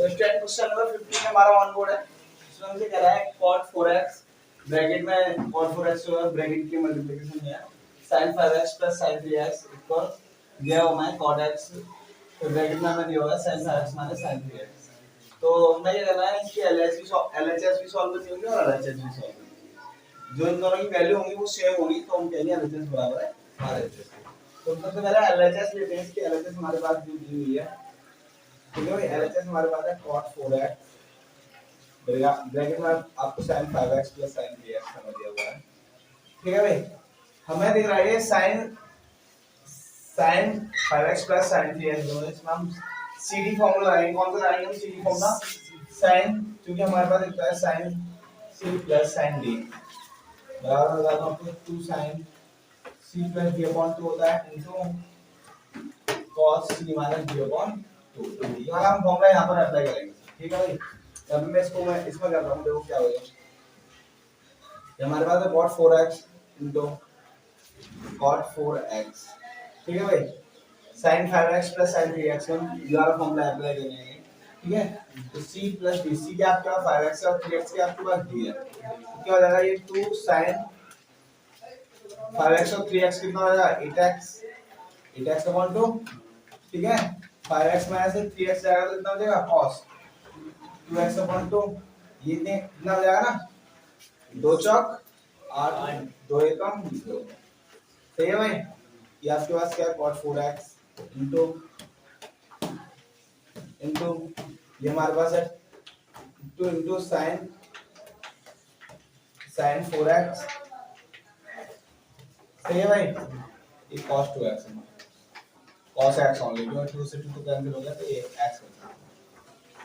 तो student question number 15 में हमारा ऑन बोर्ड है। इसमें हमसे कह रहा है cot 4x ब्रैकेट में cot 4x जो है ब्रैकेट की मल्टीप्लिकेशन में है sin 5x plus sin 3x equal दिया हुआ है cot x तो ब्रैकेट में हमें दिया हुआ है sin 5x minus sin 3x। तो हमें ये करना है इसकी LHS भी सॉल्व करनी होगी और LHS भी सॉल्व करनी होगी। जो इन दोनों की वैल्यू होंगी वो सेम होगी तो हम कहेंगे LHS बराबर है RHS। तो सबसे पहले LHS लेते हैं। इसकी LHS हमारे पास दी हुई है। ठीक है भाई, LHS हमारे पास है cot 4x ब्रैकेट में आपको sin 5x plus sin 3x समझ दिया हुआ है। ठीक है भाई, हमें दिख रहा है ये sin 5x plus sin 3x दोनों। इसमें हम CD फॉर्मूला लगाएंगे। कौन सा लगाएंगे हम CD फॉर्मूला? sin, क्योंकि हमारे पास लिखा है sin C plus sin D बराबर होगा तो आपको 2 sin C plus D upon 2 होता है into cos C minus D upon 2। ये वाला हम फॉर्मूला यहाँ पर अप्लाई करेंगे। ठीक है भाई, अभी मैं इसमें कर रहा हूँ, देखो क्या होगा। ये हमारे पास है cot 4x into cot 4x। ठीक है भाई, sin 5x plus sin 3x हम ये वाला फॉर्मूला अप्लाई करेंगे। ठीक है, तो c plus d, c क्या आपके पास 5x और 3x के आपके पास d है, तो क्या हो जाएगा ये 2 sin 5x और 3x कितना हो जाएगा 8x upon 2। ठीक है, 5x माइनस 3x जाएगा तो कितना हो जाएगा cos 2x upon 2। ये कितना हो जाएगा ना, 2 चौक 8 2 एकम 2। सही है भाई, ये आपके पास क्या है cot 4x इनटू ये हमारे पास है 2 इनटू sin 4x। सही है भाई, ये cos 2x है, cos x ओनली, जो 2 से 2 तो कैंसिल हो गया तो ये x बचा।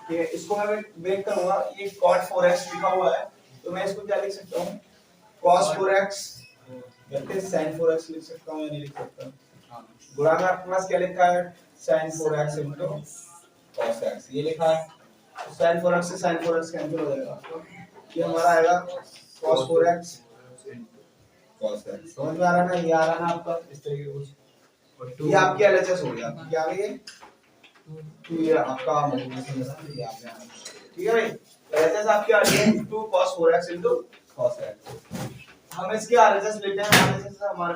ठीक है, इसको मैं ब्रेक करूंगा। ये cot 4x लिखा हुआ है तो मैं इसको क्या लिख सकता हूँ cos 4x या फिर sin 4x लिख सकता हूँ या नहीं लिख सकता। गुणा में आपके पास क्या लिखा है sin 4x into cos x, ये लिखा है। तो sin 4x से sin 4x कैंसिल हो जाएगा, ये हमारा आएगा cos 4x cos x। समझ में आ रहा है ना, ये आ रहा है ना आपका इस तरीके से कुछ। ये आपकी LHS हो गया, क्या आ गई है तो ये आपका मल्टीप्लिकेशन है ये आपने आना। ठीक है भाई, LHS आपकी आ रही है 2 cos 4x into cos x। हम इसकी RHS लेते हैं। RHS हमारे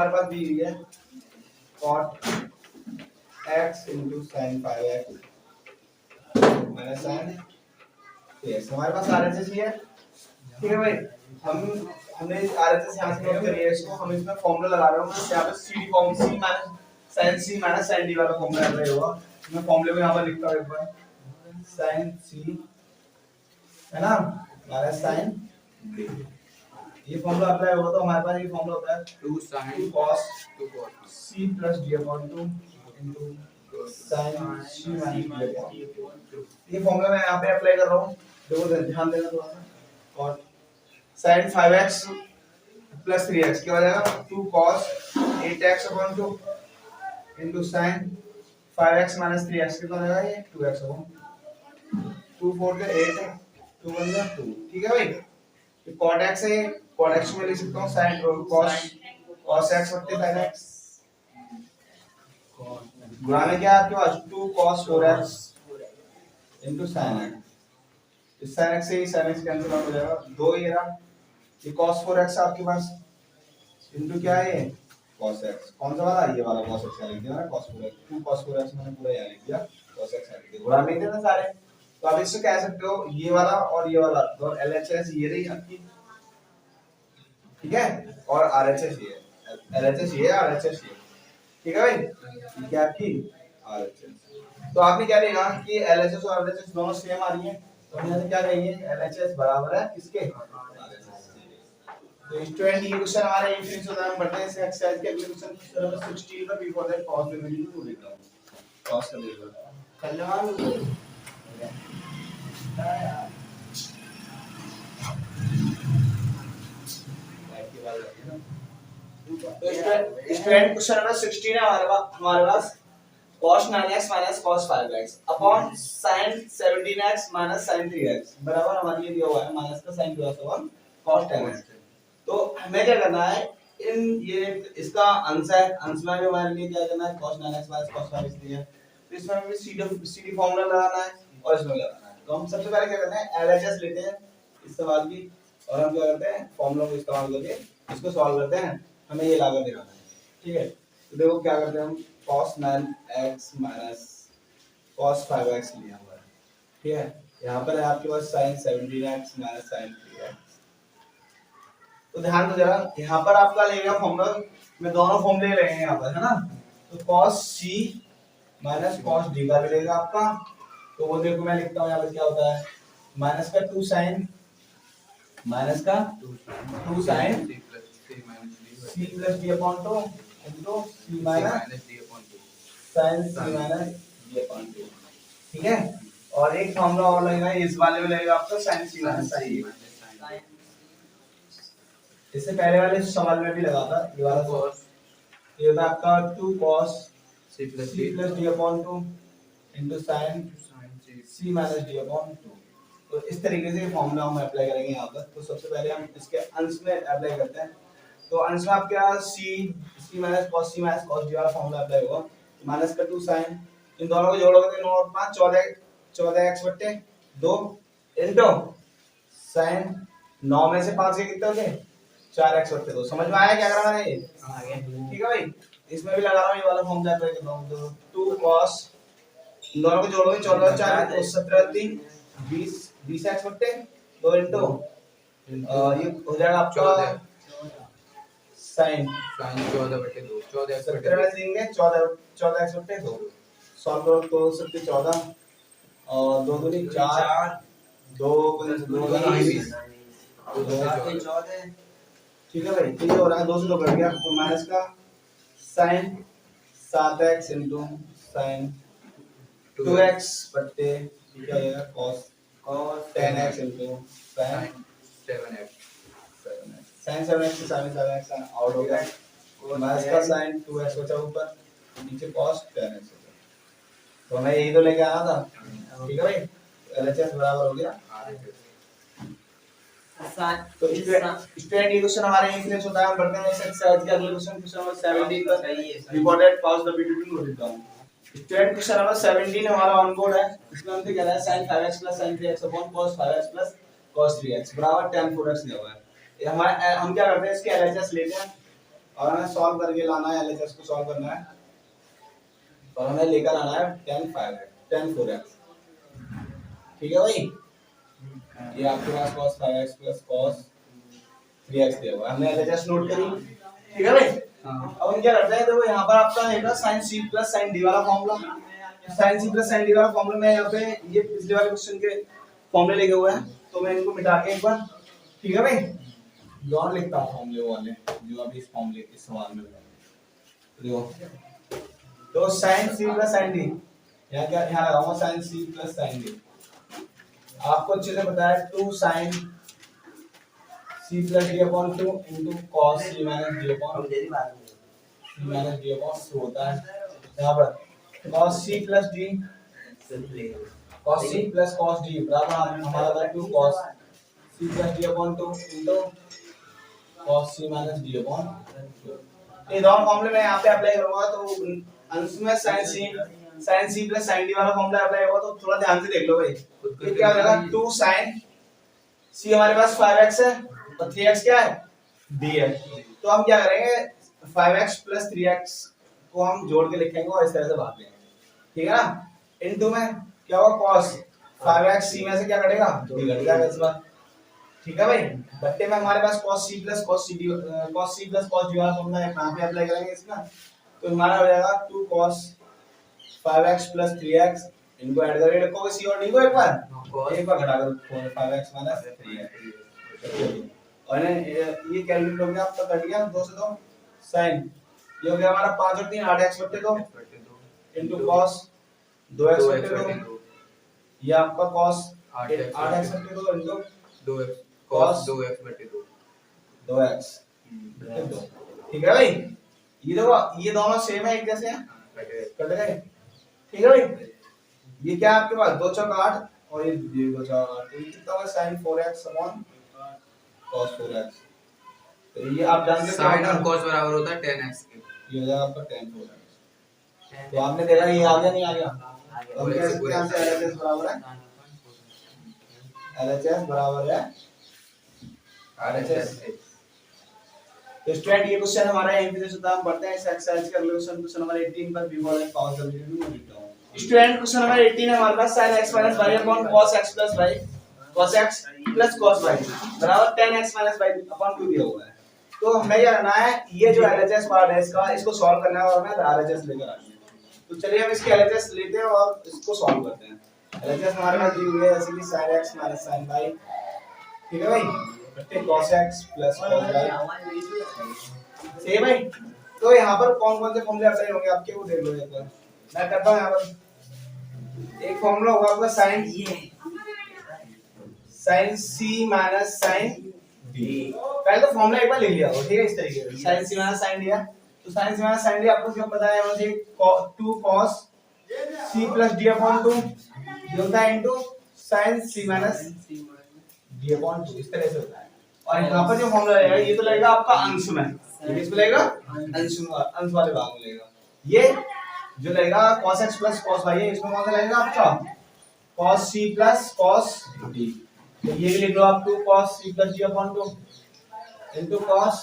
पास दी हुई है cot x into sin 5x minus sin 3x। हमारे पास RHS ही है। ठीक है भाई, हमने इस RHS यहाँ से नोट करी है। इसको हम इसमें फॉर्मूला लगा रहे हैं। यहाँ पे CD form C minus sin D वाला फॉर्मूला अप्लाई होगा। मैं फॉर्मूले को यहाँ पर लिखता हूँ एक बार, sin C है ना माइनस sin D। ये फॉर्मूला अप्लाई होगा तो हमारे पास ये फॉर्मूला होता है 2 sin cos C plus D upon 2 into sin C minus D upon 2। ये फॉर्मूला मैं यहाँ पे अप्लाई कर रहा हूँ, देखो ध्यान देना थोड़ा सा। और sin 5x plus 3x क्या हो जाएगा 2 cos 8x upon 2 into sin 5x minus 3x कितना हो जाएगा ये 2x upon 2 4 के 8 है 2 1 जा 2। ठीक है भाई, ये cot x है, cot x में लिख सकता हूँ sin cos x बट्टे sin x। गुणा में क्या है आपके पास 2 cos 4x into sin x। इस sin x से ही sin x कैंसिल आउट हो जाएगा, 2 ये रहा। ये cos 4x आपके पास into क्या है ये cos x। कौन सा वाला, ये वाला cos x लिख दिया ना, cos 4x 2 cos 4x मैंने पूरा यहाँ लिख दिया, cos x लिख दिया। गुणा में थे ना सारे, तो आप इससे कह सकते हो ये वाला और ये वाला तो LHS ये रही आपकी। ठीक है, और RHS ये है, LHS ये है RHS ये। ठीक है भाई, ये क्या आपकी RHS। तो आपने क्या देखा कि LHS और RHS दोनों सेम आ रही हैं, तो हम यहाँ से क्या कहेंगे LHS बराबर है किसके। तो स्टूडेंट ये क्वेश्चन हमारे इंफिनिटी होता है। बढ़ते हैं इस एक्सरसाइज के अगले क्वेश्चन नंबर 16 पर। Before that cos the value to लिखता हूं, cos का वैल्यू कल्याण तो स्टूडेंट क्वेश्चन नंबर 16 है हमारे पास cos 9x minus cos 5x upon sin 17x minus sin 3x बराबर हमारे लिए दिया हुआ है माइनस का sin 2x upon cos 10x। तो हमें क्या करना है, इन ये इसका अंश है, अंश में भी हमारे लिए क्या करना है cos 9x minus cos 5x दिया है। तो इसमें भी सीडी फॉर्मूला लगाना है और इसमें लगाना है। तो हम सबसे पहले क्या करते हैं, एलएचएस लेते हैं इस सवाल की और हम क्या करते हैं फॉर्मूला को इस्तेमाल करके इसको सॉल्व करते हैं। हमें ये लागत दिखाना है, ठीक है। तो देखो क्या करते हैं हम, cos 9x minus cos 5x लिया हुआ है, ठीक है। यहाँ पर है आपके पास sin 17x minus sin 3x। तो ध्यान दो जरा, यहाँ पर आपका लेगा फॉर्मूला में दोनों फॉर्मूले लेंगे यहाँ पर, है ना। तो cos c minus cos d का मिलेगा आपका। तो वो देखो मैं लिखता हूँ यहाँ पर क्या होता है, माइनस का 2 sin माइनस का 2 sin c plus d upon 2 into c minus d upon 2 sin c minus d upon 2, ठीक है। और एक फॉर्मूला और लगेगा इस वाले में लगेगा आपका sin c माइनस sin। इससे पहले वाले सवाल में भी लगा था ये वाला cos, ये था आपका 2 cos c plus d upon 2 into sin c minus d upon 2। तो इस तरीके से फॉर्मूला हम अप्लाई करेंगे यहाँ पर। तो सबसे पहले हम इसके अंश में अप्लाई करते हैं। तो अंश में आपके यहाँ c माइनस cos d वाला फॉर्मूला अप्लाई होगा। माइनस का 2 sin, इन दोनों को जोड़ोगे तो 9 और 5 14x बट्टे 2 इनटू sin 9 में से 5 के कितने होते हैं 4x बट्टे 2। समझ में आया क्या कर रहा है ये? ठीक है भाई। इसमें भी लगा रहा हूँ ये वाला फॉर्मूला अप्लाई कर रहा हूँ। तो 2 cos, इन दोनों को जोड़ोगे 14 और 4 तो 17 3 20x बट्टे 2 इनटू ये हो जाएगा आपका sin 14 बटे 2 14x बटे 17 में देंगे 14x बट्टे 2। सॉल्व करो तो 17 14 और 2 दूनी 4 2 20 ठीक है भाई। तो ये हो रहा है 2 से 2 कट गया तो माइनस का sin 7x into sin 2x बट्टे क्या हो जाएगा cos 10x into sin 7x sin 7x से sin 7x आउट हो गया माइनस का sin 2x बचा ऊपर नीचे cos 10x। तो मैं यही तो लेके आया था, ठीक है भाई। LHS बराबर हो गया। तो स्टूडेंट ये क्वेश्चन हमारे यहीं फिनिश होता है। हम बढ़ते हैं एक्सरसाइज के अगले क्वेश्चन, क्वेश्चन नंबर 17 का recorded pause the video to note it down. Student question number 17 हमारा ऑन बोर्ड है। इसमें हमसे कह रहा है sin 5x sin 3x cos 5x cos 3x बराबर tan 4x दिया हुआ है। ये हमारे हम क्या करते हैं इसके LHS लेते हैं और हमें सॉल्व करके लाना है। LHS को सॉल्व करना है और हमें लेकर आना है tan 4x, ठीक है भाई। ये आपके पास cos 5x cos 3x दिया हुआ है, हमने LHS नोट करी, ठीक है भाई। अब हम क्या करते हैं, देखो यहाँ पर आपका है sin c sin d वाला formula. sin c sin d वाला फॉर्मूला में यहाँ पे ये पिछले वाले क्वेश्चन के फॉर्मूले लिखे हुए हैं तो मैं इनको मिटा के एक बार, ठीक है भाई, लॉन लिखता हूँ फॉर्मूले वाले जो अभी इस फॉर्मूले इस सवाल में देखो। तो sin c sin d यहाँ क्या यहाँ लगाऊंगा sin c sin d। आपको अच्छे से पता है 2 sin c plus d upon 2 into cos c minus d upon c होता है। यहाँ पर cos c plus d बराबर हमारा था 2 cos c plus d upon 2 into cos c minus d upon 2। ये दोनों फॉर्मूले मैं यहाँ पे अप्लाई करूँगा तो अंश में sin c plus sin d वाला फॉर्मूला अप्लाई होगा। तो थोड़ा ध्यान से देख लो भाई, ये क्या हो जाएगा 2 sin c हमारे पास 5x है और 3x क्या है d है। तो हम क्या करेंगे 5x plus 3x को हम जोड़ के लिखेंगे और इस तरह से भाग देंगे, ठीक है ना। इनटू में क्या होगा cos 5x c में से क्या कटेगा d कट जाएगा इस बार, ठीक है भाई। बट्टे में हमारे पास cos c plus cos d वाला फॉर्मूला है, यहाँ पे अप्लाई करेंगे इसका। तो हमारा हो जाएगा 2 cos 5x plus 3x इनको ऐड करके लिखोगे c और d को एक बार घटाकर 5x minus 3x और ये कैलकुलेट हो गया आपका, कट गया 2 से 2 sin ये हो गया हमारा 5 और 3 8x बट्टे 2 इनटू cos 2x बट्टे 2 ये आपका cos 8x बट्टे 2 इनटू 2x cos 2x बटे 2 2x बट्टे 2, ठीक है भाई। ये देखो ये दोनों सेम है, एक जैसे हैं, कट गए, ठीक है भाई। ये क्या है आपके पास 2 चौक 8 और ये 2 चौक 8 तो ये कितना होगा sin 4x upon cos 4x। तो ये आप जानते हो sin और cos बराबर होता है tan x के, ये हो जाएगा आपका tan 4x। तो आपने देखा ये आ गया नहीं आ गया। तो हम कह सकते हैं यहाँ से LHS बराबर है LHS बराबर है RHS। तो स्टूडेंट ये क्वेश्चन हमारा यहीं पे से हम पढ़ते हैं इस एक्सरसाइज का अगला क्वेश्चन नंबर 18 पर be ball power the video में लिखता हूं। स्टूडेंट क्वेश्चन नंबर 18 है हमारे पास sin x y cos x y cos x cos y बराबर tan x y 2 दिया हुआ है। तो हमें क्या करना है, ये जो LHS पार्ट है इसका, इसको सॉल्व करना है और हमें RHS लेकर आनी है। तो चलिए हम इसके LHS लेते हैं और इसको सॉल्व करते हैं। LHS हमारे पास दी हुई है जैसे कि sin x sin y, ठीक है भाई, cos x cos y, सही है भाई। तो यहाँ पर कौन कौन से फॉर्मूले अप्लाई होंगे आपके, वो देख लो एक बार। मैं करता हूँ यहाँ पर एक फॉर्मूला होगा आपका sin c minus sin d। पहले तो फॉर्मूला एक बार ले लिया हो, ठीक है, इस तरीके से sin c minus sin d है। तो sin c minus sin d आपको क्यों पता है, मुझे 2 cos c plus d upon 2 ये होता है into sin c minus d upon 2, इस तरह से होता है। और यहाँ पर जो फॉर्मूला रहेगा ये तो लगेगा आपका अंश में, ये किस पे लगेगा, अंश वाले भाग में लगेगा। ये जो लगेगा cos x plus cos y है, इसमें कौन सा लगेगा आपका cos c plus cos d। तो ये भी लिख लो आप 2 cos c plus d upon 2 into cos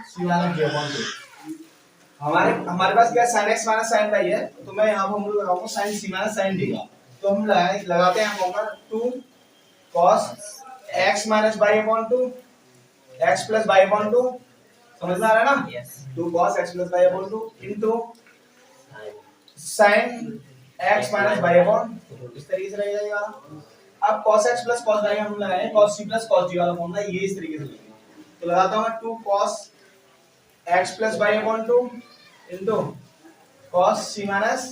c minus d upon 2। हमारे पास क्या sin x minus sin y है, तो मैं यहाँ पर हम लोग लगाऊंगा sin c minus sin d का। तो हम लगाते हैं formula 2 cos x minus y upon 2 x plus y upon 2, समझ में आ रहा है ना? yes. 2 cos x plus y upon 2 into sin x minus y upon 2, इस तरीके से रहेगा ये वाला। अब cos x plus cos y हम लगाए cos c plus cos d वाला फॉर्मूला, ये इस तरीके से लगेगा। तो लगाता हूं मैं 2 cos x plus y upon 2 into cos c minus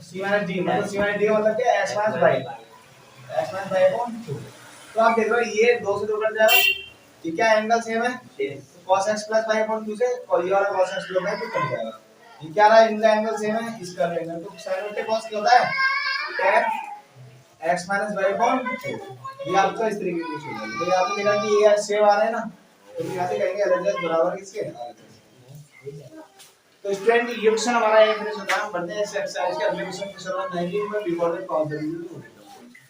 d, मतलब c minus d मतलब क्या, x minus y upon 2। तो आप देख रहे हो ये 2 से 2 कट जाएगा, ये क्या एंगल सेम है, cos x plus y upon 2 से, और ये वाला cos x plus y तो कट जाएगा। ये क्या रहा, इनका एंगल सेम है, इसका एंगल, तो sin बटे cos क्या होता है, tan x minus y upon 2। ये आपका इस तरीके से हो जाएगा। तो ये आपने देखा कि ये सेम आ रहा है ना, तो यहाँ से कहेंगे LHS बराबर किसके, तो स्टूडेंट ये क्वेश्चन हमारा एक फिनिश होता है। हम बढ़ते हैं इस एक्सरसाइज के अगले क्वेश्चन नंबर 19 में बिफोर पावर द वीडियो।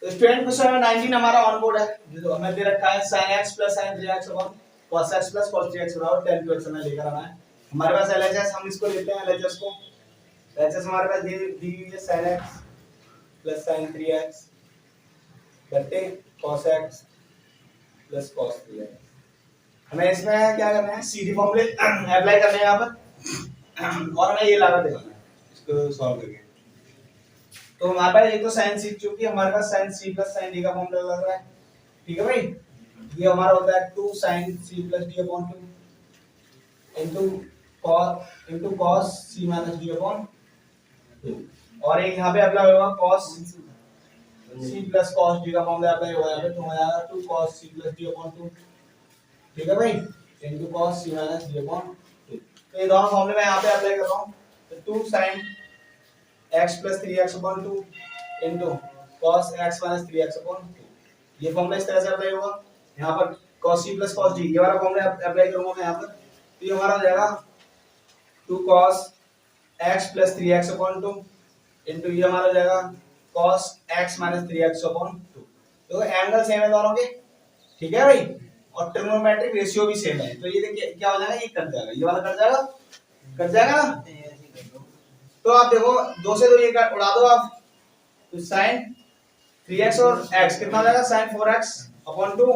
तो स्टूडेंट क्वेश्चन नंबर 19 हमारा ऑन बोर्ड है, जो हमें दे रखा है sin x plus sin 3x upon cos x plus cos 3x बराबर tan 2x हमें लेकर आना है। हमारे पास LHS, हम इसको लेते हैं LHS को। LHS हमारे पास दी हुई है sin x plus sin 3x बटे cos x plus cos 3x। हमें इसमें क्या करना है, सीधी फॉर्मूले अप्लाई करने हैं यहाँ पर, और हमें ये लागत देना है इसको सॉल्व करके। तो हमारे पास एक तो sin c, क्योंकि हमारे पास sin c plus sin d का फॉर्मूला लग रहा है, ठीक है भाई। ये हमारा होता है 2 sin c plus d upon 2 into cos c minus d upon 2, और एक यहाँ पे अप्लाई होगा cos c plus cos d का फॉर्मूला अप्लाई होगा यहाँ पे, तो हो जाएगा 2 cos c plus d upon 2, ठीक है भाई, into cos c minus d upon 2। तो ये दोनों फॉर्मूले मैं यहाँ पे अप्लाई कर रहा हूँ। तो 2 sin x plus 3x upon 2 into cos x minus 3x upon 2, ये फॉर्मूला इस तरह से अप्लाई होगा। यहाँ पर cos c plus cos d ये वाला फॉर्मूला अप्लाई करूंगा मैं यहाँ पर, तो ये हमारा हो जाएगा 2 cos x plus 3x upon 2 into ये हमारा हो जाएगा cos x minus 3x upon 2। तो एंगल सेम है दोनों के, ठीक है भाई, और ट्रिग्नोमेट्रिक रेशियो भी सेम है। तो ये देखिए क्या हो जाएगा, ये कट जाएगा, ये वाला कट जाएगा ना। तो आप देखो 2 से 2 ये उड़ा दो आप, तो sin 3x और x कितना हो जाएगा, sin 4x upon 2,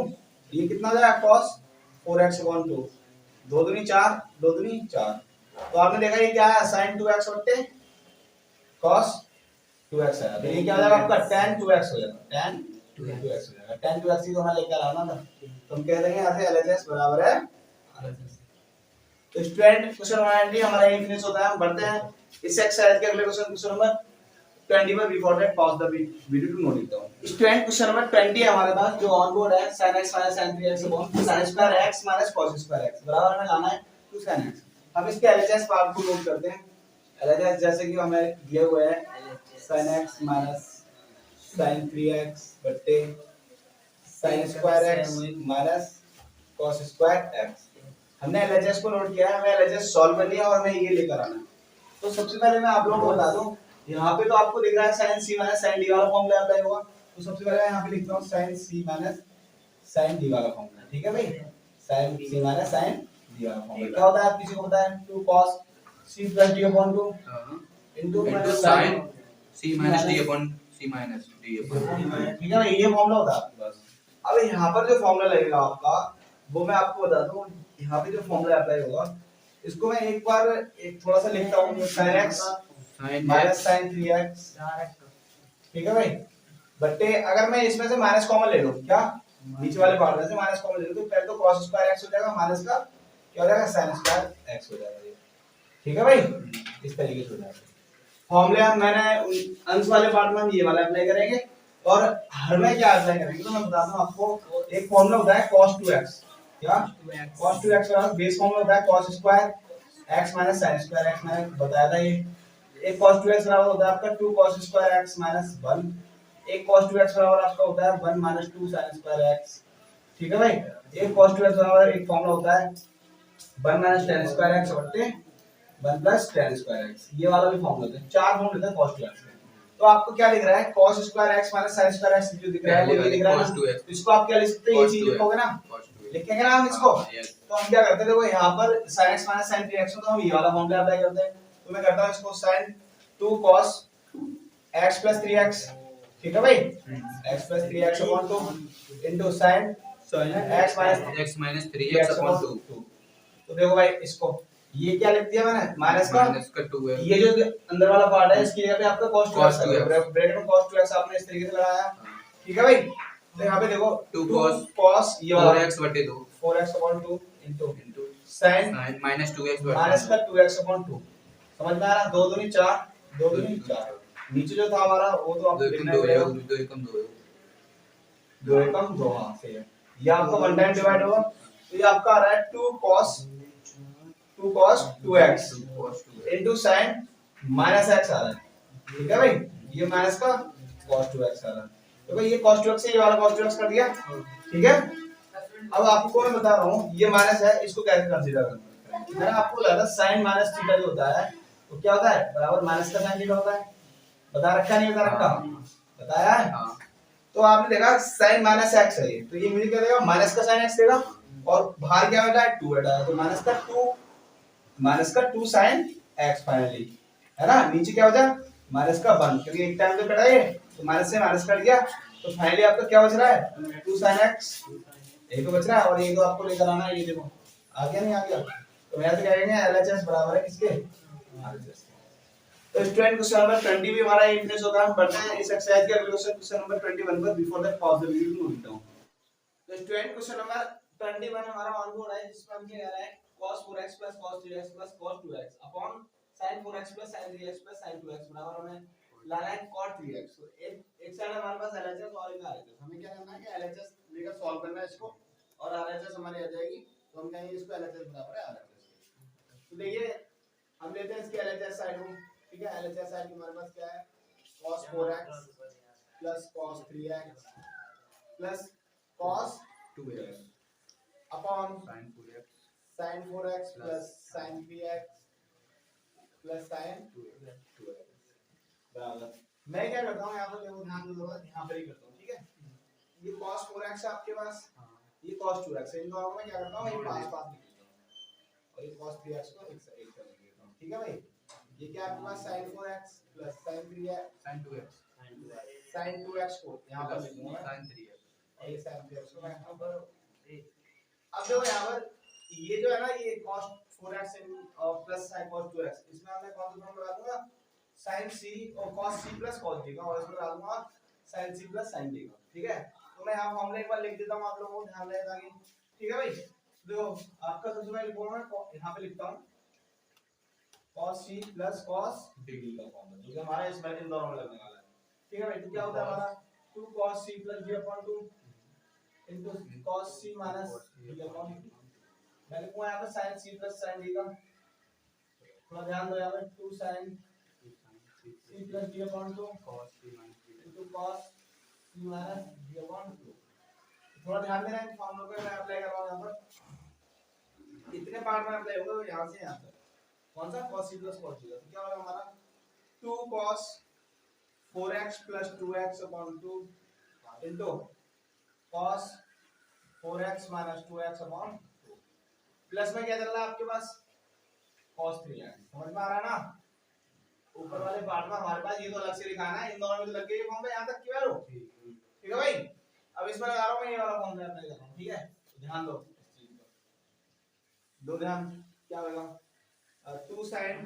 ये कितना हो जाएगा cos 4x upon 2, 2 दूनी 4, 2 दूनी 4। तो आपने देखा ये क्या है, sin 2x बट्टे cos 2x है। तो ये क्या हो जाएगा आपका tan 2x हो जाएगा, tan 2x हो जाएगा। tan 2x ही तो हमें लेकर आना था, तो हम कह देंगे यहाँ से LHS बराबर है RHS। तो स्टूडेंट क्वेश्चन 19 हमारा यही फिनिश होता है। हम बढ़ते हैं इस एक्सरसाइज के अगले क्वेश्चन नंबर 20 में। Before that pause the video to note it down. Student question number 20 हमारे पास जो ऑन बोर्ड है, sin x minus sin 3x upon sin square x minus cos square x बराबर हमें लाना है 2 sin x। हम इसके LHS पार्ट को नोट करते हैं। LHS जैसे कि हमें दिए हुए हैं sin x minus sin 3x बट्टे sin square x minus cos square x। हमने LHS को नोट किया है, हमें LHS सॉल्व कर लिया और हमें ये लेकर आना है। तो सबसे पहले मैं आप लोगों को बता दूं यहाँ पे तो आपको दिख रहा है sin c minus sin d वाला फॉर्मूला अप्लाई होगा, तो सबसे पहले मैं यहाँ पे लिखता हूँ sin c minus sin d वाला फॉर्मूला, ठीक है भाई, sin c minus sin d वाला फॉर्मूला क्या होता है, आप किसी को पता है, 2 cos c plus d upon 2 into sin c minus d upon c minus d upon ठीक है भाई, ये फॉर्मूला होता है आपके पास। अब यहाँ पर जो फॉर्मूला लगेगा आपका वो मैं आपको बताता हूँ, यहाँ पे जो फॉर्मूला अप्लाई होगा इसको मैं एक बार एक थोड़ा सा लिखता हूँ, sin x minus sin 3x, ठीक है भाई, बट्टे अगर मैं इसमें से माइनस कॉमन ले लूं, क्या नीचे वाले पार्ट में से माइनस कॉमन ले लूं तो पहले तो cos स्क्वायर x हो जाएगा, माइनस का क्या हो जाएगा sin स्क्वायर x हो जाएगा ये, ठीक है भाई, इस तरीके से हो जाएगा फॉर्मूले। मैंने अंश वाले पार्ट में हम ये वाला अप्लाई करेंगे और हर में क्या अप्लाई करेंगे तो मैं बताता हूं आपको, एक फॉर्मूला होता है cos 2x, क्या cos 2x का बेस फॉर्मूला होता है cos square x minus sin square x, मैंने बताया था ये। एक cos 2x बराबर होता है आपका 2 cos स्क्वायर x माइनस 1, एक cos 2x बराबर आपका होता है 1 माइनस 2 sin स्क्वायर x, ठीक है भाई, एक cos 2x बराबर एक फॉर्मूला होता है 1 माइनस tan स्क्वायर x बटे 1 प्लस tan स्क्वायर x, ये वाला भी फॉर्मूला होता है, चार फॉर्मूले होते हैं cos 2x के। तो आपको क्या लिख रहा है cos square x minus sin square x जो दिख रहा है वो ये दिख रहा है ना, इसको आप क्या लिख सकते हैं, ये चीज लिखोगे ना, लिखेंगे ना हम इसको, तो हम क्या करते हैं देखो यहाँ पर sin x minus sin 3x तो हम ये वाला फॉर्मूला अप्लाई करते हैं, तो मैं करता हूँ इसको sin 2 cos x plus 3x, ठीक है भाई, x plus 3x upon 2 into sin x minus 3x upon 2 तो देखो भाई इसको ये क्या लिख दिया मैंने, माइनस का 2 है, ये जो अंदर वाला पार्ट है इसकी जगह पे आपका cos 2x cos 2x bracket में cos 2x आपने इस तरीके से लगाया, ठीक है भाई, तो यहाँ पे देखो 2 cos ये वाला 4x बटे 2 4x upon 2 into sin minus 2x minus का 2x upon 2, समझ में आ रहा, 2 दूनी 4 2 दूनी 4, नीचे जो था हमारा वो तो आपको लिखना पड़ेगा 2 एकम 2 2 एकम 2, हां सही है, ये आपका 1 टाइम डिवाइड होगा, तो ये आपका आ रहा है 2 cos 2x into sin minus x आ रहा है, ठीक है भाई, ये माइनस का cos 2x आ रहा है, तो भाई ये cos 2x से ये वाला cos 2x कर दिया, ठीक है। अब आपको मैं बता रहा हूँ ये माइनस है, इसको कैसे कंसीडर करना है, मैंने आपको बताया था sin माइनस थीटा जो होता है वो क्या होता है, बराबर माइनस का sin थीटा होता है, बता रखा नहीं बता रखा, बताया है, तो आपने देखा sin माइनस x है ये, तो ये मुझे क्या देगा, माइनस का sin x देगा, और बाहर क्या बेटा है 2 बेटा है, तो माइनस का 2 sin x फाइनली, है ना, नीचे क्या हो जाए माइनस का 1, क्योंकि एक टाइम तो कटा ये, तो माइनस से माइनस कट गया, तो फाइनली आपका क्या बच रहा है 2 sin x, यही तो बच रहा है, और ये तो आपको लेकर आना है, ये देखो आ गया नहीं आ गया, तो यहाँ से क्या कहेंगे LHS बराबर है किसके, RHS। तो स्टूडेंट क्वेश्चन नंबर 20 भी हमारा एक इंटरेस्ट होता है, हम पढ़ते हैं इस एक्सरसाइज के अगले क्वेश्चन नंबर 21 पर, before that pause the video note down. तो स्टूडेंट क्वेश्चन नंबर 21 हमारा ऑन बोर्ड है, जिसमें हम क्या कह रहे हैं cos 4x plus cos 3x plus cos 2x upon sin 4x plus sin 3x plus sin 2x बराबर हमें लाना है cot 3x। तो एक साइड हमारे पास LHS और एक RHS, हमें क्या करना है कि LHS लेकर सॉल्व करना है इसको, और RHS हमारी आ जाएगी, तो हम कहेंगे इसको LHS बराबर है RHS। तो देखिए हम लेते हैं इसकी LHS साइड को, ठीक है, LHS साइड में हमारे पास क्या है cos 4x plus cos 3x plus cos 2x upon sin 4x plus sin 3x plus sin 2x बराबर, मैं क्या करता हूँ यहाँ पर देखो ध्यान दो, यहाँ पर ही करता हूँ, ठीक है, ये cos 4x है आपके पास, ये cos 2x है, इन दोनों में क्या करता हूँ ये पास पास लिख देता हूँ, और ये cos 3x को एक साइड लिख देता हूँ, ठीक है भाई, ये क्या आपके पास sin 4x plus sin 3x sin 2x को यहाँ पर लिख दूंगा sin 3x, और ये sin 3x को मैं यहाँ पर, अब देखो यहाँ पर ये जो है ना ये cos 4x और प्लस sin cos 2x, इसमें मैं कौन सा फॉर्म लगा दूंगा sin c और cos c plus cos d का, और इसमें लगा दूंगा sin c plus sin d का, ठीक है। तो मैं यहाँ फॉर्मूला एक बार लिख देता हूँ, आप लोगों को ध्यान रहे ताकि, ठीक है भाई, देखो आपका सबसे पहले फॉर्मूला यहाँ पे लिखता हूँ cos c plus cos d का फॉर्मूला, जो कि हमारा इसमें इन दोनों में लगने वाला है, ठीक है भाई। तो क्या होता है हमारा 2 cos c plus d upon 2 into cos c minus d upon 2, मैं लिखूंगा यहाँ पे sin c plus sin d का, थोड़ा ध्यान दो यहाँ पे 2 sin c plus d upon 2 into cos c minus d upon 2, थोड़ा ध्यान देना इन फॉर्मूलों को मैं अप्लाई कर रहा हूँ यहाँ पर, इतने पार्ट में अप्लाई होगा यहाँ से यहाँ तक, कौन सा cos c plus cos d का, तो क्या होगा हमारा 2 cos 4x plus 2x upon 2 into cos 4x minus 2x upon 2 plus में क्या चल रहा है आपके पास cos 3x समझ में आ रहा है ना। ऊपर वाले पार्ट में हमारे पास ये तो अलग से लिखाना है, इन दोनों में तो लग गई ये फॉर्म पे यहां तक क्लियर हो। ठीक है भाई, अब इसमें लगा रहा हूं मैं ये वाला फॉर्म अप्लाई कर रहा हूं। ठीक है, तो ध्यान दो इस चीज पर, दो ध्यान। क्या होगा 2 sin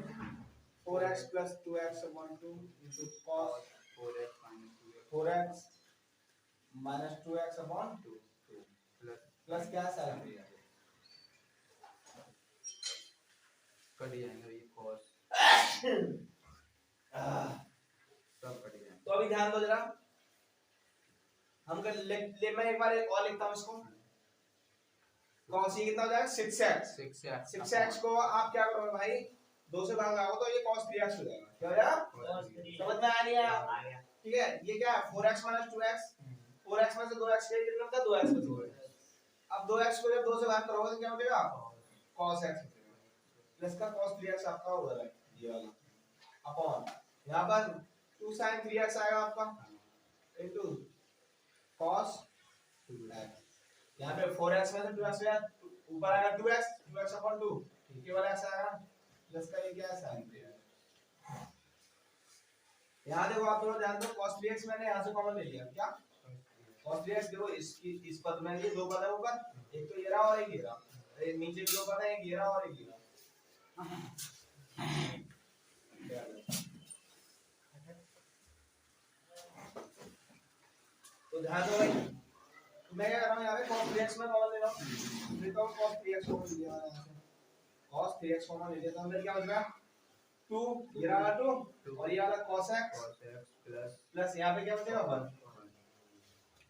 4x plus 2x upon 2 into cos 4x minus 2x upon 2 plus क्या sin 3x कट जाएंगे ये cos सब कट जाएंगे। तो अभी ध्यान दो जरा, हम कर मैं एक बार एक और लिखता हूं इसको। cos ये कितना हो जाएगा 6x 6x को आप क्या करोगे भाई, 2 से भाग लगाओ तो ये cos 3x हो जाएगा। क्या हो जाएगा, समझ में आ गया। ठीक है, ये क्या है 4x 2x, 4x में से 2x के कितना होता है 2x बचेगा। अब 2x को जब 2 से भाग करोगे तो क्या बचेगा cos x बचेगा, प्लस का cos 3x आपका हो रहा है ये वाला अपॉन यहां पर 2 sin 3x आएगा आपका इनटू cos 2x। यहाँ पे 4x में से 2x गया, ऊपर आएगा 2x 2x अपॉन 2 केवल x आएगा, प्लस का ये क्या है sin 3x। यहाँ देखो आप थोड़ा ध्यान दो, cos 3x मैंने यहाँ से कॉमन ले लिया। क्या cos 3x देखो इस पद में ये दो पद है ऊपर, एक तो ये रहा और एक ये रहा, नीचे भी दो पद है, एक ये रहा और एक ये रहा। तो ध्यान दो भाई, मैं क्या कर रहा हूँ यहाँ पे cos 3x में कॉमन ले रहा हूँ, लेता हूँ cos 3x कॉमन ले लिया मैंने यहाँ से, cos 3x कॉमन ले लिया तो अंदर क्या बच गया 2, ये रहा 2 और ये वाला cos x प्लस यहाँ पे क्या बचेगा 1।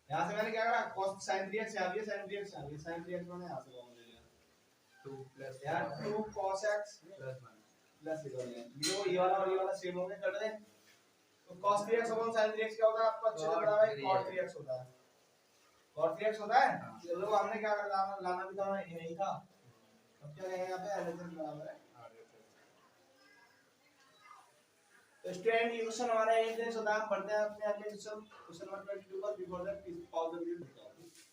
यहाँ से मैंने क्या करा cos sin 3x यहाँ भी sin 3x यहाँ भी sin 3x मैंने यहाँ से कॉमन ले लिया 2 प्लस यार 2 cos x प्लस ये वाला और ये वाला सेम हो गया, कर दे। तो cos 3x upon sin 3x क्या होता है आपको अच्छे से पता है भाई, cot 3x होता है, cot 3x होता है। चलो हमने क्या कर लाना भी था यही था, अब क्या कहेंगे यहाँ पे LHS बराबर है। तो स्टूडेंट ये क्वेश्चन हमारा यही थे, सो हम पढ़ते हैं अपने अगले क्वेश्चन नंबर 22 पर। Before that please pause the video.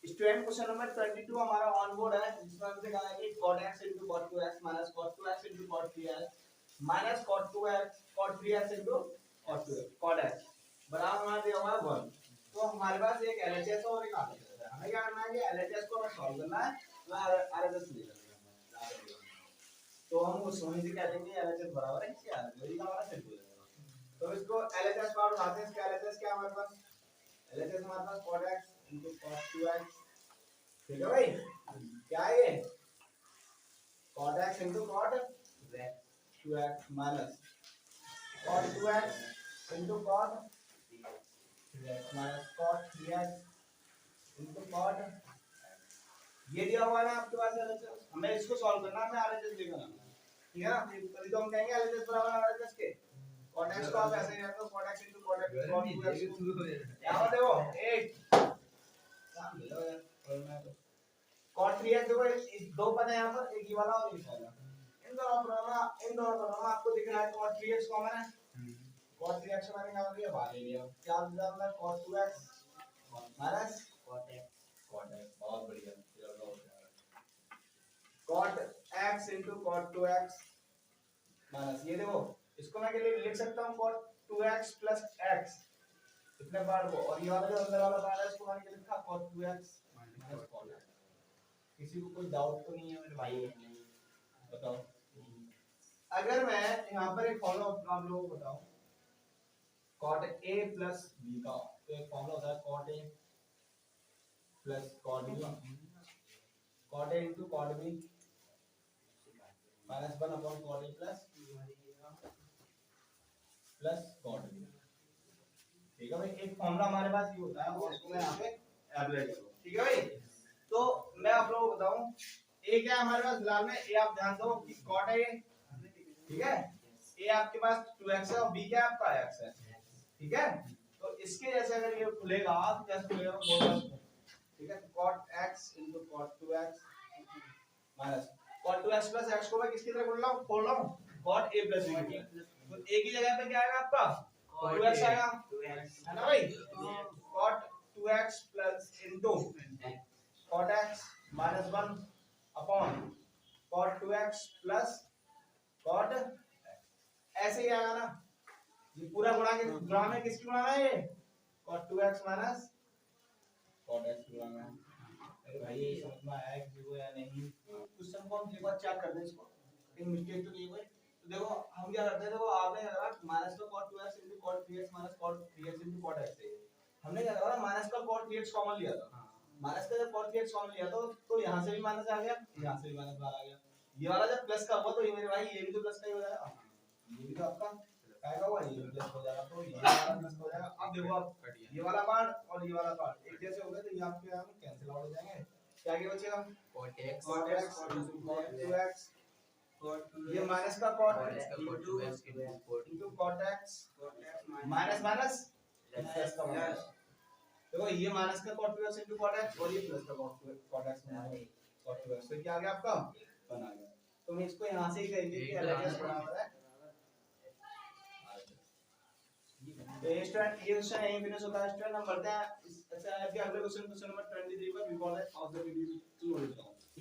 Student question number 22 हमारा ऑन बोर्ड है, जिसमें हमसे कहा है कि cot x into cot 2x minus cot 2x into cot 3x minus cot 2x cot 3x into cot 2x cot x बराबर हमारा दिया हुआ है 1। तो हमारे पास एक LHS और एक RHS है, हमें क्या करना है कि LHS को हमें सॉल्व करना है, तो RHS ले लेना है। तो हम उस वहीं से कह देंगे LHS बराबर है इसके RHS, यही हमारा सेट हो जाएगा। तो इसको LHS पार्ट उठाते हैं, इसका LHS क्या हमारे पास, LHS हमारे पास cot x into cot 2x। ठीक है भाई, क्या है ये cot x into cot 2x minus cot 2x into cot 3x minus cot 3x into cot ये दिया हुआ है ना आपके पास LHS, हमें इसको सॉल्व करना है, हमें RHS लेकर आना है। ठीक है ना, तभी तो हम कहेंगे LHS बराबर RHS के। cot x को आप ऐसे कहते हो cot x into cot x cot 2x यहाँ पर देखो 8 cot 3x देखो इस दो पद है यहाँ पर, एक ये वाला और ये वाला, इन दोनों पदों में आपको दिख रहा है cot 3x कॉमन है, cot 3x मैंने क्या कर लिया बाहर ले लिया, क्या आ जाता है cot 2x minus cot x बहुत बढ़िया cot x into cot 2x minus ये देखो इसको मैं के लिए लिख सकता हूँ cot 2x plus x इतने पार्ट को, और ये वाला जो अंदर वाला पार्ट है इसको मैंने क्या लिखा cot 2x minus cot x। किसी को कोई डाउट तो नहीं है मेरे भाई, बताओ। अगर मैं यहाँ पर एक फॉर्मूला आप लोगों को बताऊं cot a plus b का, तो एक फॉर्मूला होता है cot a plus cot b, cot a into cot b minus 1 upon cot a plus cot b। ठीक है भाई, एक फॉर्मूला हमारे पास ये होता है और उसको मैं यहाँ पे अप्लाई करूँ। ठीक है भाई, तो मैं आप लोगों को बताऊं ए क्या है हमारे पास फिलहाल में, ए आप ध्यान दो कि cot है, ठीक है, ए आपके पास 2x है और b क्या है आपका x है। ठीक है, तो इसके जैसे अगर ये खुलेगा तो कैसे खुलेगा बोलो, ठीक है, तो cot x into cot 2x minus cot 2x plus x को मैं किसकी तरह खोल रहा हूँ cot a plus b की, तो एक ही जगह पे क्या आएगा आपका Cot 2x A, आएगा 2x है ना भाई cot 2x plus into cot x minus 1 upon cot 2x plus cot ऐसे ही आएगा ना ये पूरा गुणा में किसकी गुणा है ये cot 2x minus cot x गुणा में अरे भाई ये समझ में आया कि वो या नहीं क्वेश्चन को हम एक बार चेक कर दें इसको कहीं मिस्टेक तो नहीं हुई तो देखो हम क्या करते हैं देखो आपने करा माइनस का cot 2x cot 3x minus cot 3x cot x है हमने क्या करा माइनस का cot 3x कॉमन लिया था माइनस का जब cot 3x कॉमन लिया तो यहां से भी माइनस आ गया यहां से भी माइनस बाहर आ गया ये वाला जब प्लस का हुआ तो ये मेरे भाई ये भी तो प्लस का ही हो जाएगा ये भी तो आपका काय का हुआ ये प्लस हो जाएगा तो ये वाला प्लस हो जाएगा अब देखो आप ये वाला पार्ट और ये वाला पार्ट एक जैसे हो गए तो ये आपके यहां कैंसिल आउट हो जाएंगे क्या क्या बचेगा cot x cot x cot 2x ये माइनस का cot cot 2x into cot x minus minus plus का माइनस देखो ये माइनस का cot 2x into cot x और ये प्लस का cot x minus cot 2x तो क्या आ गया आपका बना गया तो मैं इसको यहां से ही कहेंगे कि LHS बराबर है तो ये स्टूडेंट ये क्वेश्चन यहीं फिनिश होता है स्टूडेंट हम बढ़ते हैं अच्छा अभी अगले क्वेश्चन नंबर 23 पर वी कॉल है off the video to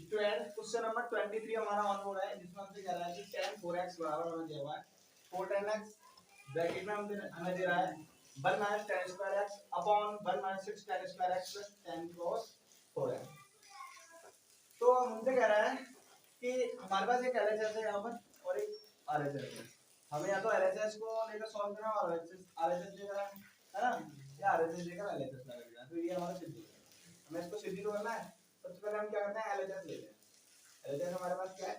student question number 23 हमारा ऑन हो रहा है जिसमें हमसे कह रहा है कि tan 4x बराबर हमें दिया हुआ है 4 tan x ब्रैकेट में हमें दे रहा है 1 minus tan square x upon 1 minus 6 tan square x plus tan cos 4x तो हमसे कह रहा है कि हमारे पास एक LHS है यहाँ पर और एक RHS है हमें या तो LHS को लेकर सॉल्व करना और RHS लेकर है ना या RHS लेकर LHS लगा देना तो ये हमारा सिद्धि है हमें इसको सिद्धि तो करना है सबसे पहले हम क्या करते हैं LHS लेते हैं LHS हमारे पास क्या है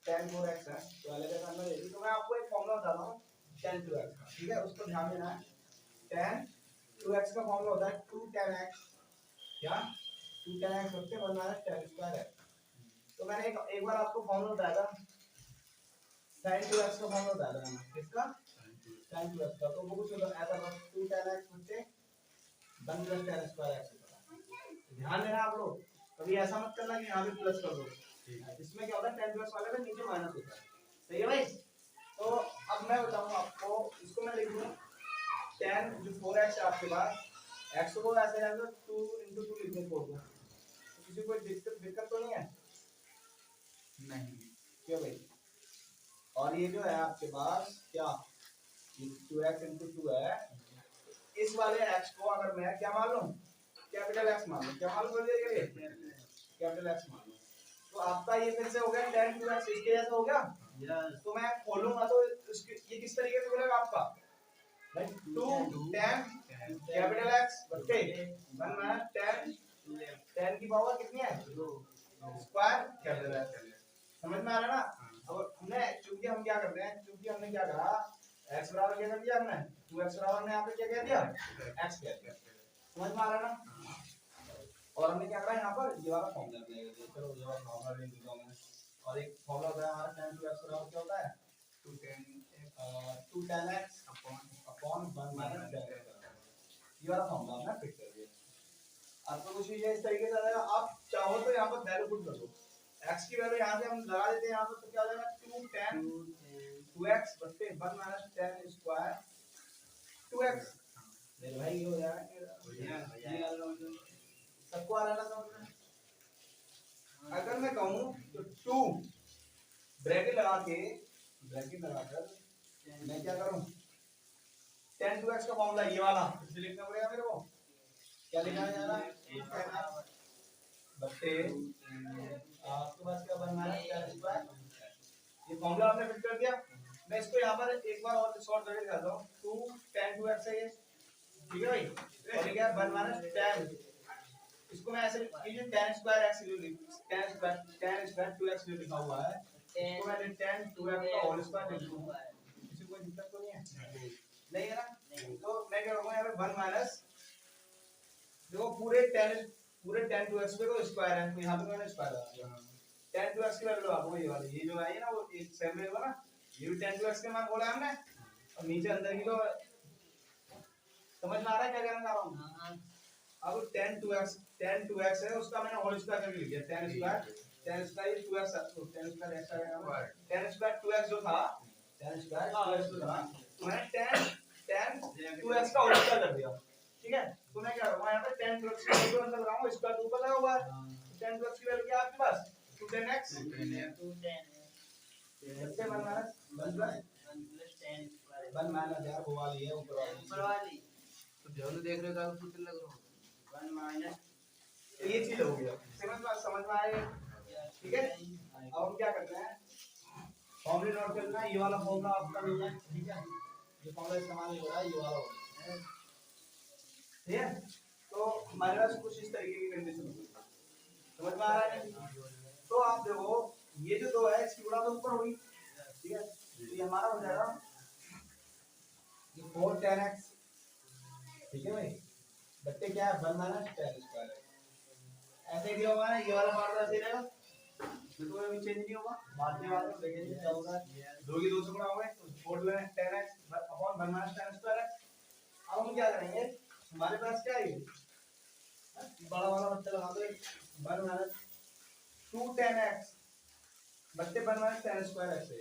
tan 4x है तो LHS हमने ले ली तो मैं आपको एक फॉर्मूला बताता हूँ tan 2x का ठीक है उसको ध्यान देना है tan 2x का फॉर्मूला होता है 2 tan x क्या 2 tan x होते हैं बनना है tan स्क्वायर x तो मैंने एक बार आपको फॉर्मूला बताया था sin 2x का फॉर्मूला बता रहा हूं किसका sin 2x का तो वो कुछ ऐसा बस 2 tan x बच्चे 1 plus tan square x होता है ध्यान देना आप लोग कभी ऐसा मत करना कि यहां पे प्लस कर दो इसमें क्या होता है tan 2x वाले में नीचे माइनस होता है सही है भाई तो अब मैं बताऊंगा आपको इसको मैं लिख दूं tan जो 4x है आपके पास x को ऐसे रहने दो 2 2 लिख दो 4 को तो किसी को दिक्कत तो नहीं है नहीं क्यों भाई और ये जो है आपके पास क्या 2x into 2 है इस वाले x को अगर मैं क्या मान लूं कैपिटल X मान लूं क्या मान लूं बोलिए ये कैपिटल X मान लूं तो आपका ये फिर से हो गया tan 2x इसके जैसा हो गया यस तो मैं खोलूंगा तो इसके ये किस तरीके से बोलेगा आपका भाई 2 tan कैपिटल X बट्टे 1 माइनस tan की पावर कितनी है 2 स्क्वायर कैपिटल X समझ में आ रहा है ना अब हमने चूंकि हम क्या करते हैं चूंकि हमने क्या करा x बराबर क्या कर दिया हमने 2x बराबर ने यहाँ पे क्या कह दिया x कह दिया समझ में आ रहा है ना और हमने क्या करा यहाँ पर ये वाला फॉर्मूला अप्लाई कर दिया चलो ये वाला फॉर्मूला लिख देता हूं मैं और एक फॉर्मूला होता है हमारा tan 2x बराबर क्या होता है 2 tan x upon 1 minus tan x ये वाला फॉर्मूला हमने फिट कर दिया आपको कुछ भी इस तरीके से आएगा आप चाहो तो यहाँ पर वैल्यू पुट कर दो x की वैल्यू यहाँ से हम लगा देते हैं यहाँ पर तो क्या हो जाएगा 2 tan 2x बट्टे 1 माइनस tan स्क्वायर 2x मेरे भाई ये हो जाएगा सबको आ रहा है ना समझ में अगर मैं कहूँ तो 2 ब्रैकेट लगाकर मैं क्या करूँ tan 2x का फॉर्मूला ये वाला इसे लिखना पड़ेगा मेरे को क्या लिखना है जाना बट्टे आपके पास क्या बनना है tan स्क्वायर ये फॉर्मूला आपने फिट कर दिया मैं इसको यहाँ पर एक बार और शॉर्ट करके दिखाता हूँ 2 tan 2x है ये ठीक है भाई और ये क्या है 1 माइनस tan इसको मैं ऐसे ये tan square x tan square 2x लिखा हुआ है इसको मैंने tan 2x का होल स्क्वायर लिख दूंगा किसी को कोई दिक्कत तो नहीं है नहीं है ना तो मैं क्या करूंगा यहाँ पे 1 माइनस देखो पूरे tan 2x पे तो स्क्वायर है तो यहाँ पे मैंने स्क्वायर लगा दिया tan 2x की वैल्यू आपको ये वाली ये जो आई है ना वो एक सेम रहेगा ना ये भी tan 2x के मान बोला हमने और नीचे अंदर की तो समझ में आ रहा है क्या कहना चाह रहा हूँ अब tan 2x है उसका मैंने होल स्क्वायर करके लिख दिया tan square 2x tan square x आएगा tan स्क्वायर 2x जो था tan स्क्वायर तो मैंने tan 2x का होल स्क्वायर कर दिया, ठीक है। तो मैं क्या करूंगा यहाँ पे tan 2x की वैल्यू अंदर लगाऊंगा, स्क्वायर तो ऊपर लगा हुआ है, tan 2x की वैल्यू क्या है आपके पास 2tan x, 1 minus 1 plus 1 minus यार वो वाली है ऊपर वाली तो जब देख रहे हो तो कुछ लग रहा हो 1 माइनस, तो ये चीज हो गया, समझ में आया, ठीक है। अब हम क्या करते हैं, फॉर्मूला नोट करना है, ये वाला फॉर्मूला आपका नहीं है, ठीक है, ये फॉर्मूला इस्तेमाल नहीं हो रहा है, ये वाला हो रहा है, ठीक है। तो हमारे पास कुछ इस तरीके की कंडीशन होगी, समझ में आ रहा है। तो आप देखो ये जो दो है इसकी गुणा तो ऊपर हुई, ठीक है, तो ये हमारा हो जाएगा ये 4 tan x, ठीक है भाई, बट्टे क्या है 1 माइनस tan स्क्वायर है, ऐसे ही दिया होगा ना, ये वाला पार्ट ऐसे ही रहेगा, तो कोई भी चेंज नहीं होगा, बाद में देखेंगे क्या होगा, दो की दो से गुणा होगा तो 4 tan x upon 1 minus tan square x। अब हम क्या करेंगे, हमारे पास क्या है ये बड़ा वाला बट्टा लगा दो, 1 माइनस 2 tan x बट्टे 1 माइनस tan स्क्वायर x है,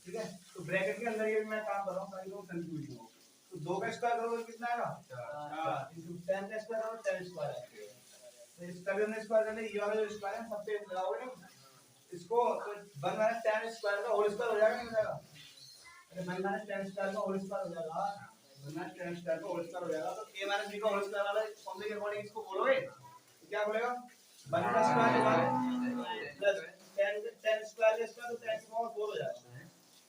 ठीक है। तो ब्रैकेट के अंदर ये भी मैं काम कर रहा हूँ ताकि लोग कंफ्यूज हो, तो 2 का स्क्वायर करोगे कितना आएगा 4 इनटू tan का स्क्वायर करोगे tan स्क्वायर आएगा, तो इसका भी हमने स्क्वायर कर लिया, ये वाला जो स्क्वायर है सब पे लगाओगे ना इसको, तो 1 माइनस tan स्क्वायर का होल स्क्वायर हो जाएगा, नहीं हो जाएगा, अरे 1 माइनस tan स्क्वायर का होल स्क्वायर हो जाएगा, 1 माइनस tan स्क्वायर का होल स्क्वायर हो जाएगा, तो a माइनस b का होल स्क्वायर वाला फॉर्मूले के अकॉर्डिंग इसको बोलोगे तो क्या बोलेगा 1 का स्क्वायर प्लस tan स्क्वायर का स्क्वायर, तो tan की पावर 4 हो जाएगा,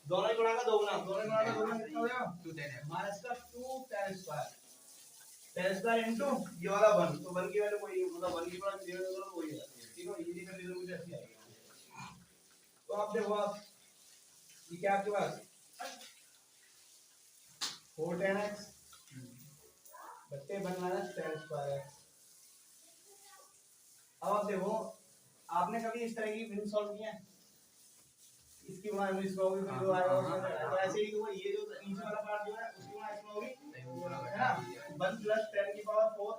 दोनों ही गुणा का दोगुना, दोनों ही गुणा का दोगुना कितना हो जाएगा 2 tan x माइनस का 2 tan स्क्वायर इनटू ये वाला 1, तो 1 की वैल्यू कोई मतलब 1 की पावर 0 करो वही है, ठीक है, ये कंडीशन मुझे अच्छी आएगी। तो आप देखो आप ये क्या आपके पास 4 tan x बट्टे 1 माइनस tan स्क्वायर x। अब आप देखो आपने कभी इस तरह की विन सॉल्व किया है, इसकी गुणा इसमें होगी फिर जो आएगा उसमें, तो ऐसे ही तो ये जो नीचे वाला पार्ट जो है उसकी गुणा इसमें होगी, है ना, 1 प्लस tan की power 4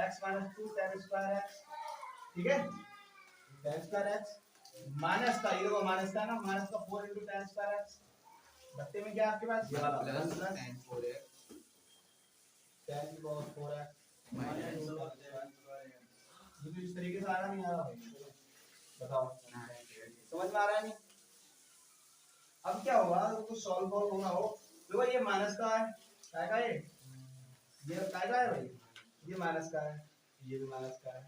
x minus 2 tan square x, ठीक है, tan स्क्वायर x माइनस का, ये देखो माइनस का ना, माइनस का 4 इनटू tan स्क्वायर x बट्टे में क्या आपके पास ये वाला plus plus tan 4x tan की पावर 4x माइनस ये तो इस तरीके से आ रहा नहीं आ रहा भाई, बताओ समझ में आ रहा है नहीं। अब क्या होगा कुछ सॉल्व होना हो, देखो ये माइनस का है, काय का है ये काय का है भाई, ये माइनस का है, ये भी माइनस का है,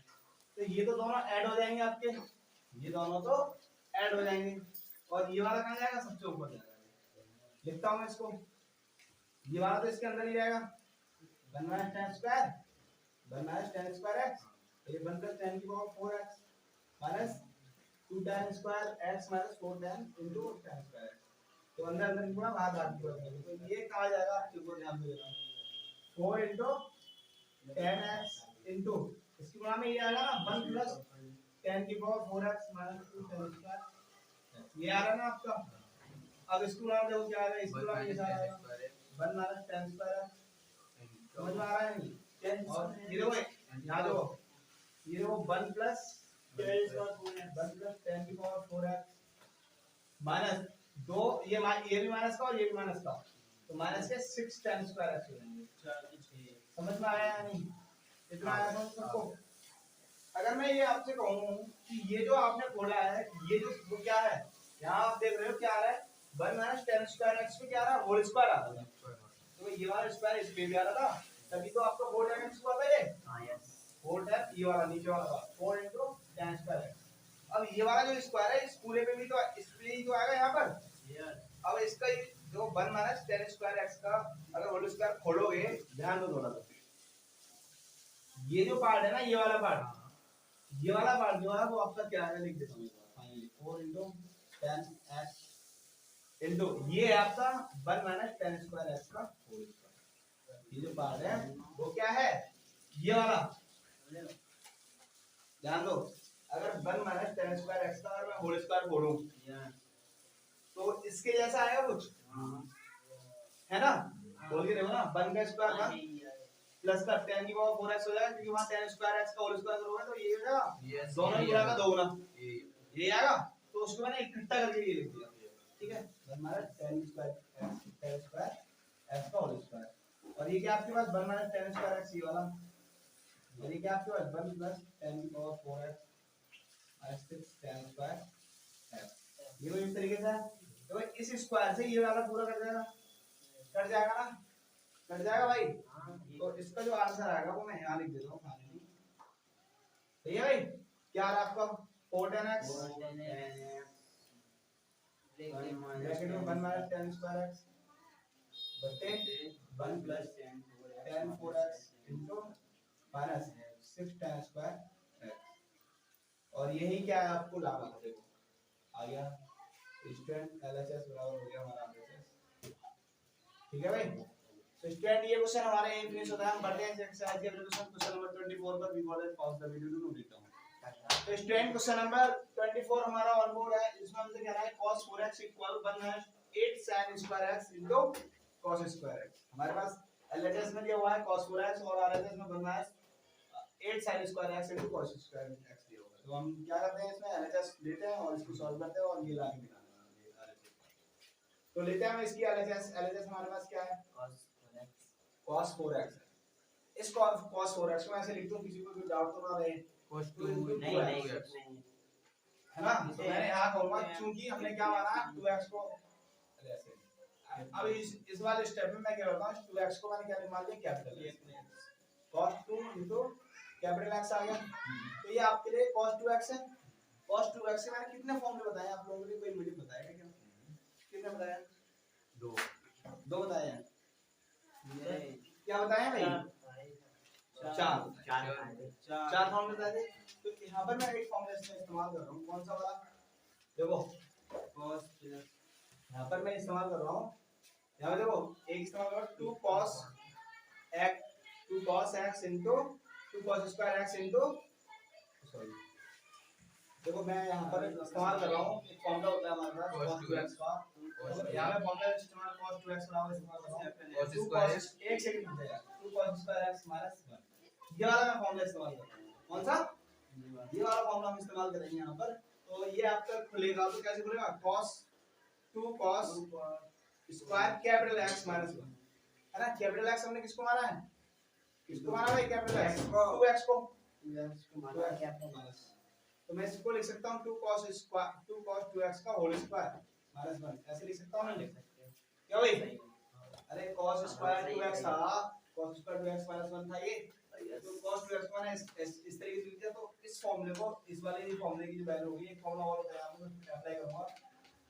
तो ये तो दोनों ऐड हो जाएंगे आपके, ये दोनों तो ऐड हो जाएंगे, और ये वाला कहाँ जाएगा सबसे ऊपर जाएगा, लिखता हूँ मैं इसको, ये वाला तो इसके अंदर ही जाएगा 1 minus tan square 1 minus tan square x, ये बनकर tan की power 4x minus 2 tan square x minus 4 tan into tan square, तो अंदर अंदर की गुणा बाहर बाहर की गुणा, तो ये कहा जाएगा आपके को ध्यान देना 4 इनटू tan x इनटू इसकी गुणा में ये आएगा ना 1 प्लस tan की power 4x minus 2 tan square, ये आ रहा है ना आपका। अब इसकी गुणा में देखो क्या आएगा, इसकी गुणा में ये सारा आएगा 1 माइनस tan स्क्वायर, समझ में आ रहा है नहीं, और ये देखो यहाँ देखो ये देखो 1 प्लस 10 की पावर 4x माइनस 2, ये भी माइनस का और ये भी माइनस का, तो माइनस के 6 tan स्क्वायर x हो जाएंगे, समझ में आया या नहीं, इतना आया समझ सबको। अगर मैं ये आपसे कहूँ कि ये जो आपने खोला है ये जो वो क्या है, यहाँ आप देख रहे हो क्या आ रहा है 1 माइनस tan स्क्वायर x में क्या आ रहा है होल स्क्वायर आ रहा है, तो ये वाला स्क्वायर इस पे भी आ रहा था, तभी तो आपका 4 tan x हुआ था ये, हां यस 4 tan ये वाला नीचे वाला 4 इनटू tan स्क्वायर x। अब ये वाला जो स्क्वायर है इस पूरे पे भी तो इस पे ही तो आएगा यहाँ पर, अब इसका जो 1 माइनस tan स्क्वायर x का अगर होल स्क्वायर खोलोगे, ध्यान दो थोड़ा सा, ये जो पार्ट है ना ये वाला पार्ट जो है वो आपका क्या है लिख देता हूं finally 4 into tan x into ये है आपका 1 माइनस tan स्क्वायर x का होल स्क्वायर, ये जो पार्ट है वो क्या है ये वाला, ध्यान दो, अगर 1 माइनस tan स्क्वायर x का अगर मैं होल स्क्वायर खोलूं तो इसके जैसा आएगा कुछ, है ना, बोल के देखो ना 1 का स्क्वायर था प्लस का tan की पावर 4x हो जाएगा, क्योंकि वहां tan स्क्वायर x का होल स्क्वायर करोगे तो ये हो जाएगा, दोनों ही गुणा का दोगुना ये आएगा, तो उसको मैंने इकट्ठा करके ये लिख दिया, ठीक है। One minus ten square x का होल स्क्वायर। और ये क्या आपके पास one minus ten square x ये वाला, और ये क्या आपके पास वन प्लस टेन की power four x minus six ten square x. ये इस तरीके से तो इस स्क्वायर से ये वाला पूरा कट जाएगा ना, कट जाएगा भाई। तो इसका जो आंसर आएगा वो मैं यहाँ लिख देता हूँ फाइनली। सही है भाई, क्या आ रहा है आपका फोर टेन एक्स ब्रैकेट में one minus ten square x बटे one plus ten four x into minus six ten square x. और यही क्या है आपको लाभ आता देखो आ गया स्टूडेंट एलएचएस बराबर हो गया हमारा एलएचएस। ठीक है भाई, तो स्टूडेंट ये क्वेश्चन हमारे यही फिनिश होता है। हम बढ़ते हैं एक्सरसाइज के एप्लीकेशन क्वेश्चन नंबर 24 पर। We got it, pause the video to देता हूं। तो स्टूडेंट क्वेश्चन नंबर 24 हमारा ऑन बोर्ड है। इसमें हमसे कह रहा है cos 4x equal 8 sin square x into cos square x। हमारे पास एलएचएस में दिया हुआ है cos 4x और आरएचएस में बनना है 8 sin square x into cos square x दिया हुआ है। तो हम क्या करते हैं, इसमें एलएचएस लेते हैं और इसको सॉल्व करते हैं और ये लाके निकालना है आरएचएस। तो लेते हैं हम इसकी एलएचएस। एलएचएस हमारे पास क्या है, cos 4x है। इस cos 4x को ऐसे लिख दूं, किसी को कोई डाउट तो ना रहे। cos 2 नहीं है ना, तो मैंने यहाँ कहूंगा क्योंकि हमने क्या माना 2x को ऐसे। अब इस वाले स्टेप में मैं क्या करता हूँ, 2x को मैंने क्या मान लिया capital x, cos 2 into capital x आ गया। तो ये आपके लिए cos 2x है। cos 2x से मैंने कितने फॉर्मूले बताए आप लोगों ने, कोई मुझे बताएगा क्या, कितने बताया? दो बताए हैं। क्या बताए भाई? चार फॉर्मूले बताए थे। तो यहाँ पर मैं एक फॉर्मूला इसमें इस्तेमाल कर रहा हूँ, कौन सा वाला देखो, cos यहाँ पर मैं इस्तेमाल कर रहा हूँ, यहाँ पे देखो एक इस्तेमाल कर 2 cos x into 2 cos square x into sorry देखो मैं यहाँ पर इस्तेमाल कर रहा हूँ, एक फॉर्मूला होता है हमारे पास cos 2x का। तो यहाँ पे फॉर्मूला इस्तेमाल cos 2x बराबर इस्तेमाल कर रहा हूँ 2 cos एक सेकंड रुक जाएगा 2 cos स्क्वायर x माइनस 1। ये वाला मैं फॉर्मूला इस्तेमाल कर रहा हूँ। कौन सा? ये वाला फॉर्मूला हम इस्तेमाल करेंगे यहाँ पर। तो ये आपका खुलेगा, तो कैसे खुलेगा, cos 2 cos square capital x minus 1 है ना। कैपिटल x हमने किसको माना है, किसको माना भाई, कैपिटल x 2x को माना कैपिटल माइनस। तो मैं इसको लिख सकता हूँ 2 cos 2x का होल स्क्वायर माइनस 1 ऐसे लिख सकता हूँ, लिख सकते हैं क्या भाई? अरे cos स्क्वायर 2x था, cos स्क्वायर 2x माइनस 1 था ये। तो cos 2x को मैंने इस तरीके से लिख दिया। तो इस फॉर्मूले को, इस वाले फॉर्मूले की जो वैल्यू होगी, एक फॉर्मूला और होता है यहाँ पे अप्लाई करूंगा।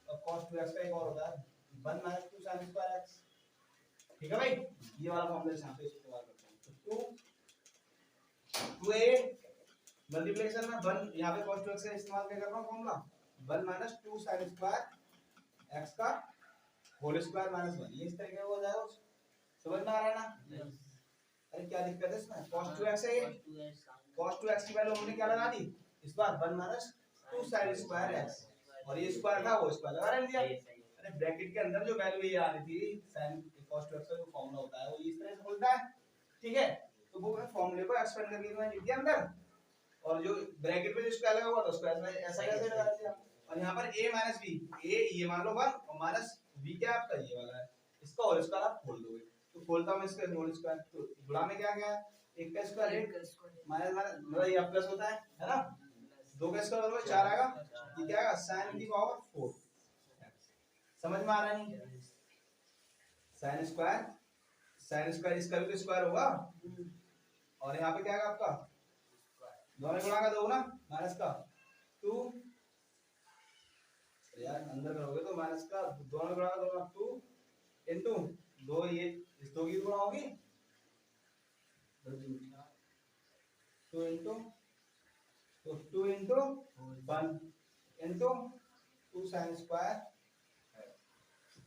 और cos 2x का एक और होता है 1 माइनस 2 sin स्क्वायर x। ठीक है भाई, ये वाला फॉर्मूला यहाँ पे इस्तेमाल करते हैं। तो 2a मल्टीप्लिकेशन में 1 यहाँ पे cos 2x का इस्तेमाल क्या कर रहा हूँ formula 1 minus 2 sin square x का होल स्क्वायर माइनस 1। ये इस तरीके का हो जाएगा, समझ में आ रहा है ना? अरे क्या दिक्कत है इसमें, cos 2x है, cos 2x की वैल्यू हमने क्या लगा दी इस बार 1 माइनस 2 sin स्क्वायर x, और ये स्क्वायर था वो स्क्वायर लगा दिया। अरे ब्रैकेट के अंदर जो वैल्यू ये आ रही थी sin cos 2x का जो फॉर्मूला होता है वो इस तरह से खुलता है। ठीक है, तो वो मैं फॉर्मूले को एक्सपेंड करके मैं लिख दिया अंदर, और जो ब्रैकेट में जो स्क्वायर लगा हुआ था उसको ऐसा कैसे लगा दिया। और यहाँ पर a माइनस b, a ये मान लो 1 और माइनस b क्या आपका ये वाला है, इसका होल स्क्वायर आप खोल दोगे। तो खोलता हूं इसका होल स्क्वायर, तो गुणा में क्या क्या है, 1 का स्क्वायर 1 माइनस मतलब ये प्लस होता है ना, 2 का स्क्वायर बराबर 4 आएगा, ये क्या आएगा sin की पावर 4। समझ में आ रहा नहीं, sin स्क्वायर इसका भी तो स्क्वायर होगा, और यहाँ पे क्या आएगा आपका दोनों गुणा का 2 ना माइनस का 2 यार अंदर करोगे तो माइनस का दोनों गुणा का 2 इनटू 2, ये इस 2 की गुणा होगी 2 इनटू तो 2 into 1 into 2 sin square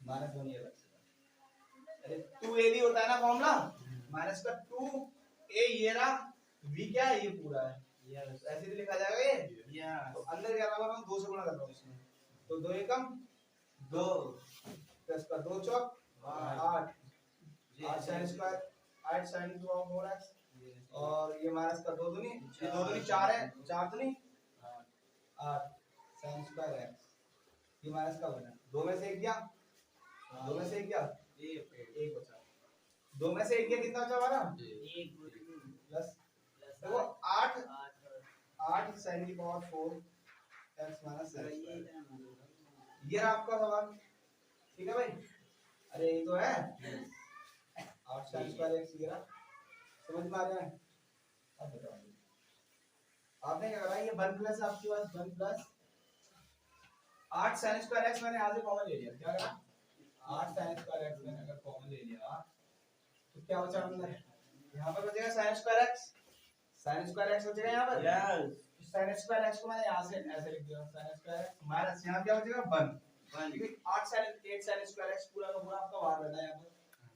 minus 1 ये लगेगा। अरे 2a भी होता है ना फॉर्मूला, माइनस का 2a ये रहा, v क्या है ये पूरा है, ऐसे भी लिखा जाएगा ये। तो अंदर क्या लगा रहा हूं 2 से गुणा कर रहा हूं इसमें, तो 2 एकम 2 प्लस का 2 चौक 8 sin स्क्वायर 8 sin की पावर 4x, और ये माइनस का 2 दूनी, ये 2 दूनी 4 है, 4 दूनी 8 sin स्क्वायर x, ये माइनस का 1 है, 2 में से 1 गया दो में से एक क्या एक एक बचा, दो में से एक क्या कितना बचा हमारा एक प्लस प्लस देखो 8 आठ 8 sin की पावर 4 x माइनस ये x इतना मालूम ये रहा आपका सवाल, ठीक है भाई। अरे ये तो है 8 sin स्क्वायर x ये रहा, समझ में आ रहा है। अब बताओ आपने क्या करा, ये 1 प्लस आपके पास 1 प्लस 8 sin स्क्वायर x मैंने यहाँ से कॉमन ले लिया, क्या करा 8 sin स्क्वायर x मैंने अगर कॉमन ले लिया तो क्या बचा अंदर, यहाँ पर बचेगा sin square x, sin square x बचेगा यहाँ पर यस sin स्क्वायर x को मैंने यहाँ से ऐसे लिख दिया sin स्क्वायर x माइनस यहाँ क्या बचेगा 1 क्योंकि 8 sin स्क्वायर x पूरा का पूरा आपका बाहर बैठा है यहाँ पर,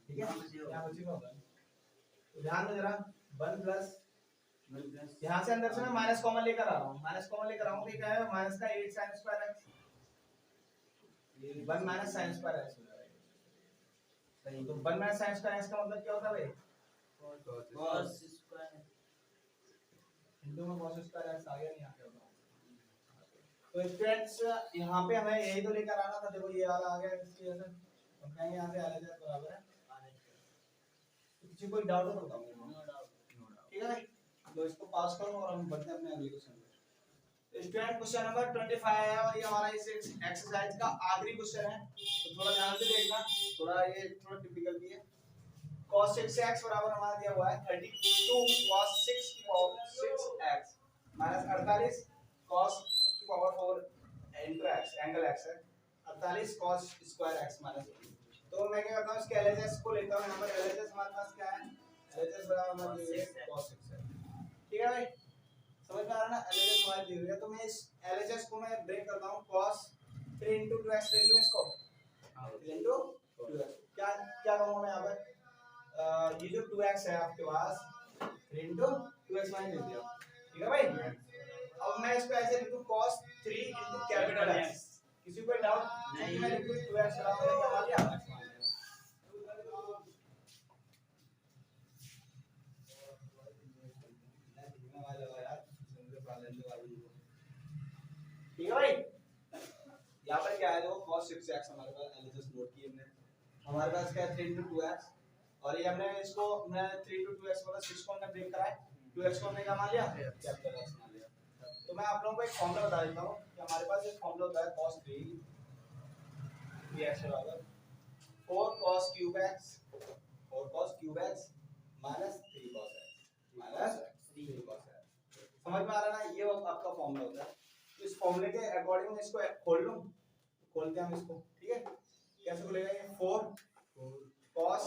ठीक है यहाँ बचेगा 1। तो ध्यान दो जरा 1 प्लस यहाँ से अंदर से मैं माइनस कॉमन लेकर आ रहा हूँ, माइनस कॉमन लेकर आऊंगा तो क्या है माइनस का 8 sin square x 1 minus sin square x हो जाएगा सही। तो 1 माइनस sin स्क्वायर x का मतलब क्या होता है भाई cos स्क्वायर हिंदू में cos स्क्वायर x आ गया नहीं आ गया होगा। तो स्टूडेंट्स यहाँ पे हमें यही तो लेकर आना था, देखो ये वाला आ गया इसकी वजह से हम कहेंगे यहाँ से LHS बराबर है। तो किसी कोई डाउट हो तो बताओ मेरे को, नो डाउट ठीक है भाई। तो इसको पास करो और हम बढ़ते हैं अपने अगले क्वेश्चन पे। स्टूडेंट क्वेश्चन नंबर 25 है और ये हमारा इस एक्सरसाइज का आखिरी क्वेश्चन है, तो थोड़ा ध्यान से देखना, थोड़ा ये थोड़ा टिपिकल भी है। cos 6x बराबर हमारा दिया हुआ है 32 cos 6 की पावर 6x माइनस 48 cos की power 4 into x angle x है 48 cos स्क्वायर x माइनस। तो मैं क्या करता हूँ इसके LHS को लेता हूँ, यहाँ पर LHS हमारे पास क्या है, LHS बराबर हमारा cos 6 है, ठीक है भाई समझ में आ रहा है ना। LHS हमारे दी हुई है तो मैं इस LHS को मैं ब्रेक करता हूँ cos 3 into 2x ले लूँ इसको 3 into 2x, क्या क्या कहूँगा मैं यहाँ पर ये जो 2x है आपके पास 3 into 2x मैंने ले दिया, ठीक है भाई। अब मैं इसको ऐसे लिखूं cos 3 into कैपिटल X, किसी को डाउट नहीं, मैं लिखूं 2x बराबर है क्या आ गया x मान लिया। ठीक है भाई, यहाँ पर क्या है देखो cos 6x हमारे पास LHS नोट की हमने, हमारे पास क्या है 3 into 2x और ये हमने इसको हमने 3 into 2x मतलब 6 को हमने ब्रेक करा है, 2x को हमने क्या मान लिया कैपिटल X मान लिया। तो मैं आप लोगों को एक फॉर्मूला बता देता हूँ कि हमारे पास एक फॉर्मूला होता है cos 3x बराबर 4 cos cube x 4 cos cube x minus 3 cos x minus 3 cos x, समझ में आ रहा है ना, ये आपका फॉर्मूला होता है। तो इस फॉर्मूले के अकॉर्डिंग मैं इसको खोल लूं, खोलते हैं हम इसको, ठीक है कैसे खोलेगा ये 4 cos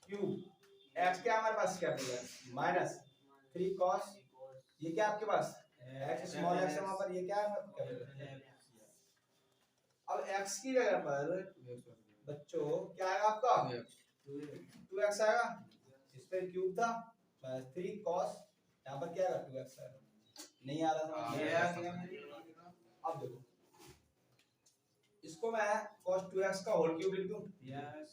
क्यूब x क्या हमारे पास कैपिटल है माइनस 3 cos ये क्या आपके पास x स्मॉल x है वहां पर, ये क्या है कैपिटल है। अब x की जगह पर बच्चों क्या आएगा आपका 2x आएगा, इस पे क्यूब था माइनस 3 cos यहाँ पर क्या आएगा 2x आएगा, नहीं आ रहा था। अब देखो इसको मैं cos 2x का होल क्यूब लिख दूं यस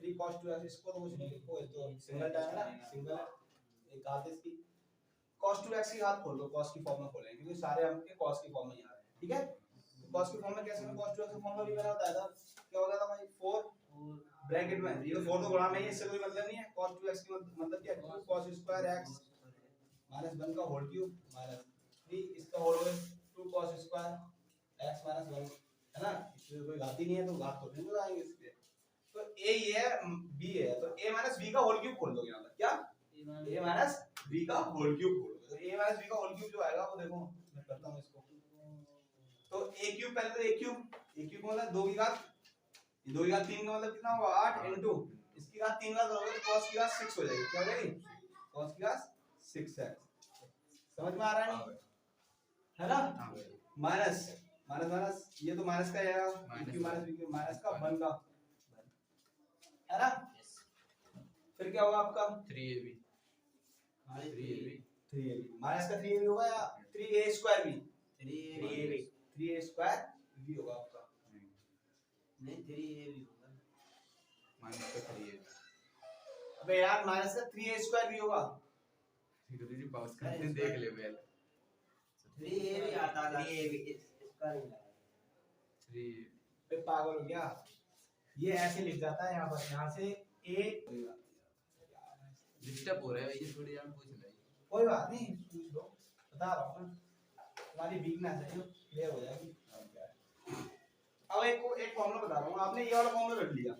3 cos 2x, इसको तो कुछ नहीं लिखो, ये तो सिंगल टाइम है ना, सिंगल है एक घात इसकी cos 2x की घात खोल दो, cos की फॉर्म में खोलेंगे क्योंकि सारे हमके cos की फॉर्म में ही आ रहे हैं, ठीक है। तो cos की फॉर्म में कैसे मैं cos 2x का फॉर्मूला भी मैंने बताया था, क्या हो गया था भाई 4 ब्रैकेट में ये 4 तो गुणा में ही, इससे कोई मतलब नहीं है, cos 2x की मतलब क्या है 2 cos स्क्वायर x माइनस 1 का होल क्यूब माइनस 3 इसका होल हो 2 cos स्क्वायर x माइनस 1 है ना, इसमें कोई घात ही नहीं है तो घात थोड़ी ना आएंगे इसके। तो a ये है b है तो a माइनस b का होल क्यूब खोल दोगे यहाँ पर, क्या a माइनस b का होल क्यूब खोलोगे, तो a माइनस b का होल क्यूब जो आएगा वो देखो मैं करता हूँ इसको, तो a क्यूब पहले तो a क्यूब मतलब 2 की घात, ये 2 की घात 3 का मतलब कितना होगा 8 इनटू इसकी घात 3 का करोगे तो cos की घात 6 हो जाएगी, क्या हो जाएगी cos की घात 6x, समझ में आ रहा है ना। माइनस माइनस माइनस ये तो माइनस का आएगा क्योंकि माइनस b माइनस का 1 का है ना, फिर क्या होगा आपका 3ab 3ab माइनस का 3ab होगा या 3a square b 3a square b होगा आपका, नहीं 3a भी होगा माइनस का 3ab अबे यार माइनस का 3a स्क्वायर b होगा, जी पास करके देख ले पहले 3a भी आता था 3a भी इसका नहीं लगा 3 पे पागल हो गया ये ऐसे लिख जाता है यहाँ पर, यहाँ से ए, डिस्टर्ब हो रहा है ये थोड़ी यार पूछ ले। कोई बात नहीं, पूछ लो, बता रहा हूँ मैं, तुम्हारी वीकनेस है जो क्लियर हो जाएगी। अब एक फॉर्मूला बता रहा हूँ, आपने ये वाला फॉर्मूला रख लिया,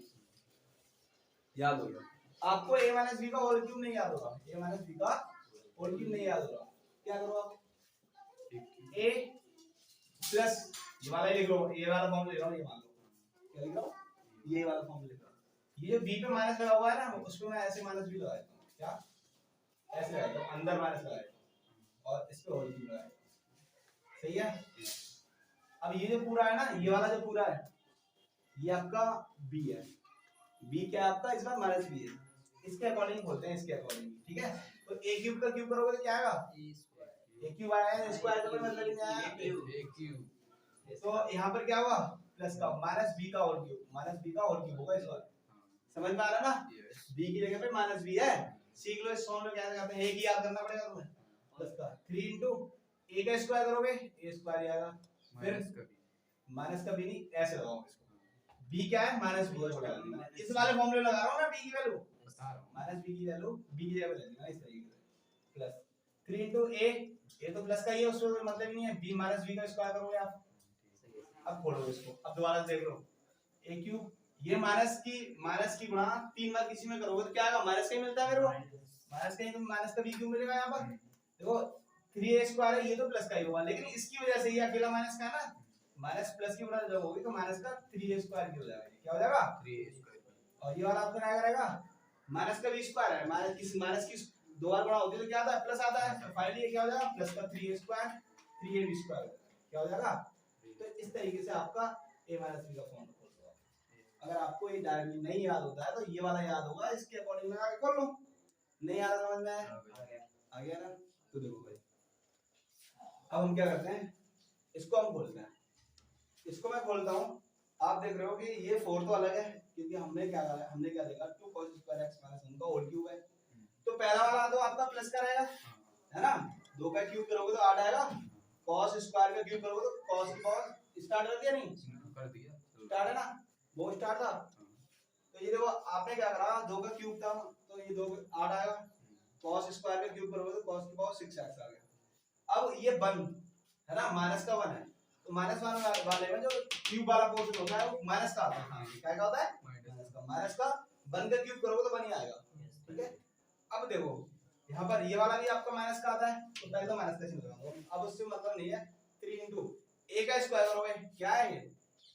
याद होगा आपको, a माइनस बी का होल क्यूब नहीं याद होगा, a माइनस बी का होल क्यूब नहीं याद होगा, क्या करो आप, a प्लस ये वाला लिख लो, ये वाला फॉर्मूला लिख रहा हूँ, ये मान लो क्या लिख रहा हूँ, ये वाला फॉर्मूला लिख रहा हूँ, ये जो b पे माइनस लगा हुआ है ना, उस पे मैं ऐसे माइनस भी लगा देता हूँ, क्या ऐसे लगा देता हूँ, अंदर माइनस लगा देता हूँ और इस पे होल क्यूब लगा देता हूँ, सही है। अब ये जो पूरा है ना, ये वाला जो पूरा है, ये आपका b है, b क्या है आपका, इस बार माइनस b है, इसके अकॉर्डिंग बोलते हैं, इसके अकॉर्डिंग, ठीक है। तो a क्यूब का क्यूब करोगे तो क्या आएगा, a क्यूब आया, स्क्वायर का कोई मतलब ही नहीं आया, ए क्यूब तो यहाँ पर क्या हुआ, प्लस का माइनस b का होल क्यूब, माइनस b का होल क्यूब होगा इस बार, समझ में आ रहा है ना, b की जगह पे माइनस b है, सीख लो इस फॉर्मूला क्या कहते हैं, a की याद करना पड़ेगा तुम्हें, प्लस का 3 into a का स्क्वायर करोगे a स्क्वायर आएगा, फिर माइनस का b नहीं, ऐसे लगाओ इसको, b क्या है, माइनस b है, इस वाले फॉर्मूले लगा रहा हूं मैं, b की वैल्यू बता रहा हूँ। माइनस b की वैल्यू b की जगह पे लगेगा इस तरीके से, प्लस 3 into a तो प्लस का ही है, उसमें कोई मतलब ही नहीं है, b माइनस b का स्क्वायर करोगे आप, अब खोलो इसको, अब दोबारा देख लो, a क्यूब, ये माइनस की गुणा 3 बार किसी में करोगे तो क्या आएगा, माइनस का ही मिलता है मेरे को, माइनस का ही, तो माइनस का b क्यूब मिलेगा यहाँ पर, देखो 3a स्क्वायर है, ये तो प्लस का ही होगा, लेकिन इसकी वजह से ये अकेला माइनस का है ना, माइनस प्लस की गुणा जब होगी तो माइनस का 3a स्क्वायर की हो जाएगा, क्या हो जाएगा 3a स्क्वायर, और ये वाला आपका क्या करेगा, माइनस का b स्क्वायर है, माइनस की दो बार गुणा होती है तो क्या आता है, प्लस आता है, तो फाइनली ये क्या हो जाएगा, प्लस का 3a स्क्वायर 3ab स्क्वायर क्या हो जाएगा। तो इस तरीके से आपका a माइनस b का फॉर्म खोल दो। अगर आपको ये डायरेक्टली नहीं याद होता है तो ये वाला याद होगा, इसके अकॉर्डिंग में आगे खोल लो, नहीं आ रहा समझ में आ गया ना, तो देखो भाई अब हम क्या करते हैं, इसको हम खोलते हैं, इसको मैं खोलता हूँ, आप देख रहे हो कि ये 4 तो अलग है, क्योंकि हमने क्या करा है, हमने क्या देखा 2 cos स्क्वायर x माइनस 1 का होल क्यूब है, तो पहला वाला तो आपका प्लस का रहेगा, है ना, 2 का क्यूब करोगे तो 8 आएगा, cos स्क्वायर का क्यूब करोगे तो cos की पावर स्टार्ट कर दिया, नहीं कर दिया स्टार्ट है ना, वो स्टार्ट था, तो ये देखो आपने क्या करा, 2 का क्यूब था तो ये 2 8 आएगा, cos स्क्वायर का क्यूब करोगे तो cos की पावर 6x आ गया, अब ये 1 है ना, माइनस का 1 है, तो माइनस वाले में जो क्यूब वाला पोर्शन होता है वो माइनस का आता है, हाँ क्या क्या होता है, माइनस का 1 का क्यूब करोगे तो 1 ही आएगा, ठीक है। अब देखो यहाँ पर ये वाला भी आपका माइनस का आता है, तो पहले तो माइनस का चिन्ह लगाओ, अब उससे मतलब नहीं है, 3 into a का स्क्वायर करोगे क्या है ये,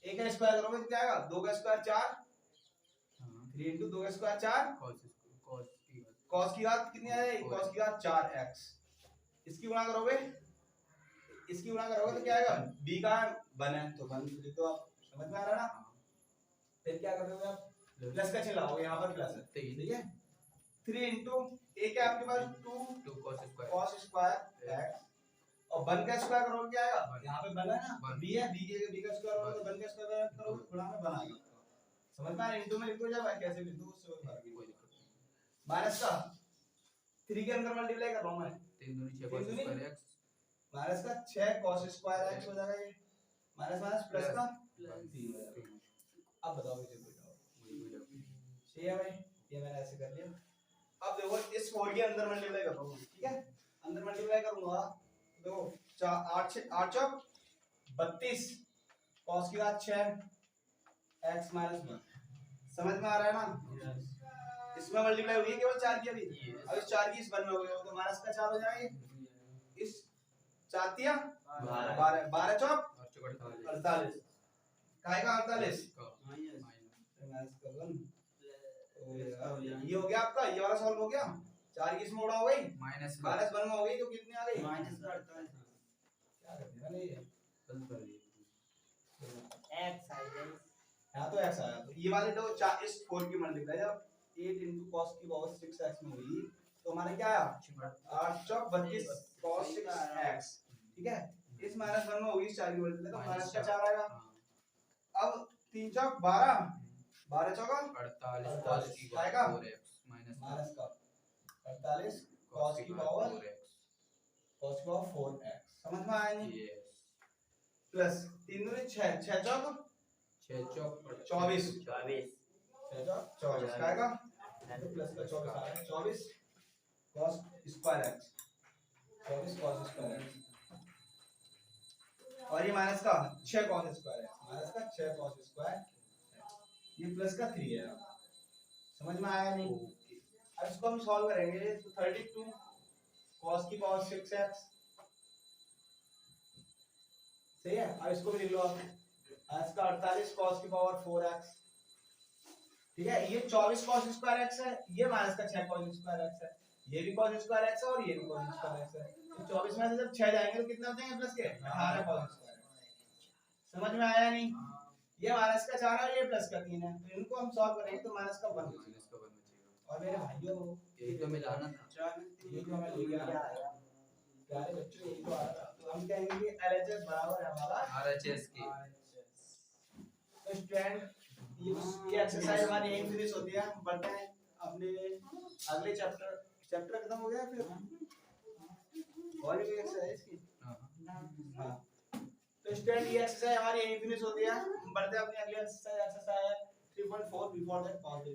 a का स्क्वायर करोगे तो क्या आएगा, 2 का स्क्वायर 4, 3 into 2 का स्क्वायर 4, cos की घात कितनी आ जाएगी, cos की घात 4x, इसकी गुणा करोगे, इसकी गुणा करोगे तो क्या आएगा, b का 1 है तो 1 लिख दो आप, समझ में आ रहा है ना, फिर क्या करोगे आप, प्लस का चिन्ह लगाओगे, यहाँ पर प्लस है, ठीक है, 3 into a क्या आपके पास 2 cos स्क्वायर x, और 1 का स्क्वायर करोगे क्या आएगा, यहाँ पे 1 है ना, b है, b का स्क्वायर करोगे तो 1 का स्क्वायर करोगे गुणा में 1 आएगा, समझ में आ रहा है, इनटू में लिख दो, जब कैसे लिख दो उससे कोई फर्क नहीं पड़ता, माइनस का 3 के अंदर मल्टीप्लाई कर रहा हूं मैं, 3 दूनी 6 cos स्क्वायर x, माइनस का 6 cos स्क्वायर x हो जाएगा, ये माइनस माइनस प्लस का 3 हो जाएगा। अब बताओ इसे बताओ, सही है भाई, ये मैंने ऐसे कर लिया, अब देखो इस 4 के अंदर मल्टीप्लाई कर रहा हूं, ठीक है, अंदर मल्टीप्लाई करूंगा, देखो 8 चौक 32 cos की घात 6 x माइनस 1, समझ में आ रहा है ना, इसमें मल्टीप्लाई हुई है केवल 4 की, अभी अब इस 4 की इस 1 में हो गया तो माइनस का 4 हो जाएगा, इस 4 तिया 12 चौक 48, काहे का 48 माइनस का 1, ये हो गया आपका, ये वाला सॉल्व हो गया, 4 की इसमें उड़ा हो गई, माइनस 1 में हो गई तो कितनी आ गई, माइनस का 48 क्या कर दिया मैंने, ये x आ गया, यहाँ तो x आया, तो ये वाले तो इस 4 की मल्टीप्लाई जब 8 into cos की पावर 6x में हुई तो हमारे क्या आया 8 चौक 32 cos 6x, ठीक है, इस माइनस 1 में होगी 4 की मल्टीप्लाई तो माइनस का 4 आएगा, अब 3 चौक 12 चौक 48 cos की आएगा, 4x माइनस का 48 cos की पावर 4x, समझ में आया नहीं, प्लस 3 दूनी 6 6 चौक 6 चौक 24 24 24 का आएगा तो प्लस का 24 आ रहा है 24 cos square x 24 cos square x और ये माइनस का 6 cos स्क्वायर x माइनस का 6 cos स्क्वायर ये प्लस का 3 है समझ में आया नहीं अब इसको हम सॉल्व करेंगे तो 32 cos की पावर 6x सही है अब इसको भी लिख लो आप इसका 48 cos की पावर 4x ठीक है ये 24 cos स्क्वायर x है ये माइनस का 6 cos स्क्वायर x है ये भी cos स्क्वायर x है और ये भी cos स्क्वायर x है तो 24 में से जब 6 जाएंगे तो कितने हो जाएंगे प्लस के 18 cos स्क्वायर x समझ में आया नहीं ये माइनस का 4 है और ये प्लस का 3 है तो इनको हम सॉल्व करेंगे तो माइनस का 1 बचेगा और मेरे भाइयों यही तो हमें लाना था ये जो हमें ले गया प्यारे बच्चों यही तो आ रहा तो हम कहेंगे कि LHS बराबर है हमारा RHS की तो स्टूडेंट ये एक्सरसाइज हमारी यहीं फिनिश होती है हम बढ़ते हैं अपने अगले चैप्टर खत्म हो गया फिर और भी एक्सरसाइज की हाँ तो स्टूडेंट ये एक्सरसाइज हमारी यहीं फिनिश होती है हम बढ़ते हैं अपनी अगली एक्सरसाइज 3.4 बिफोर दैट पॉज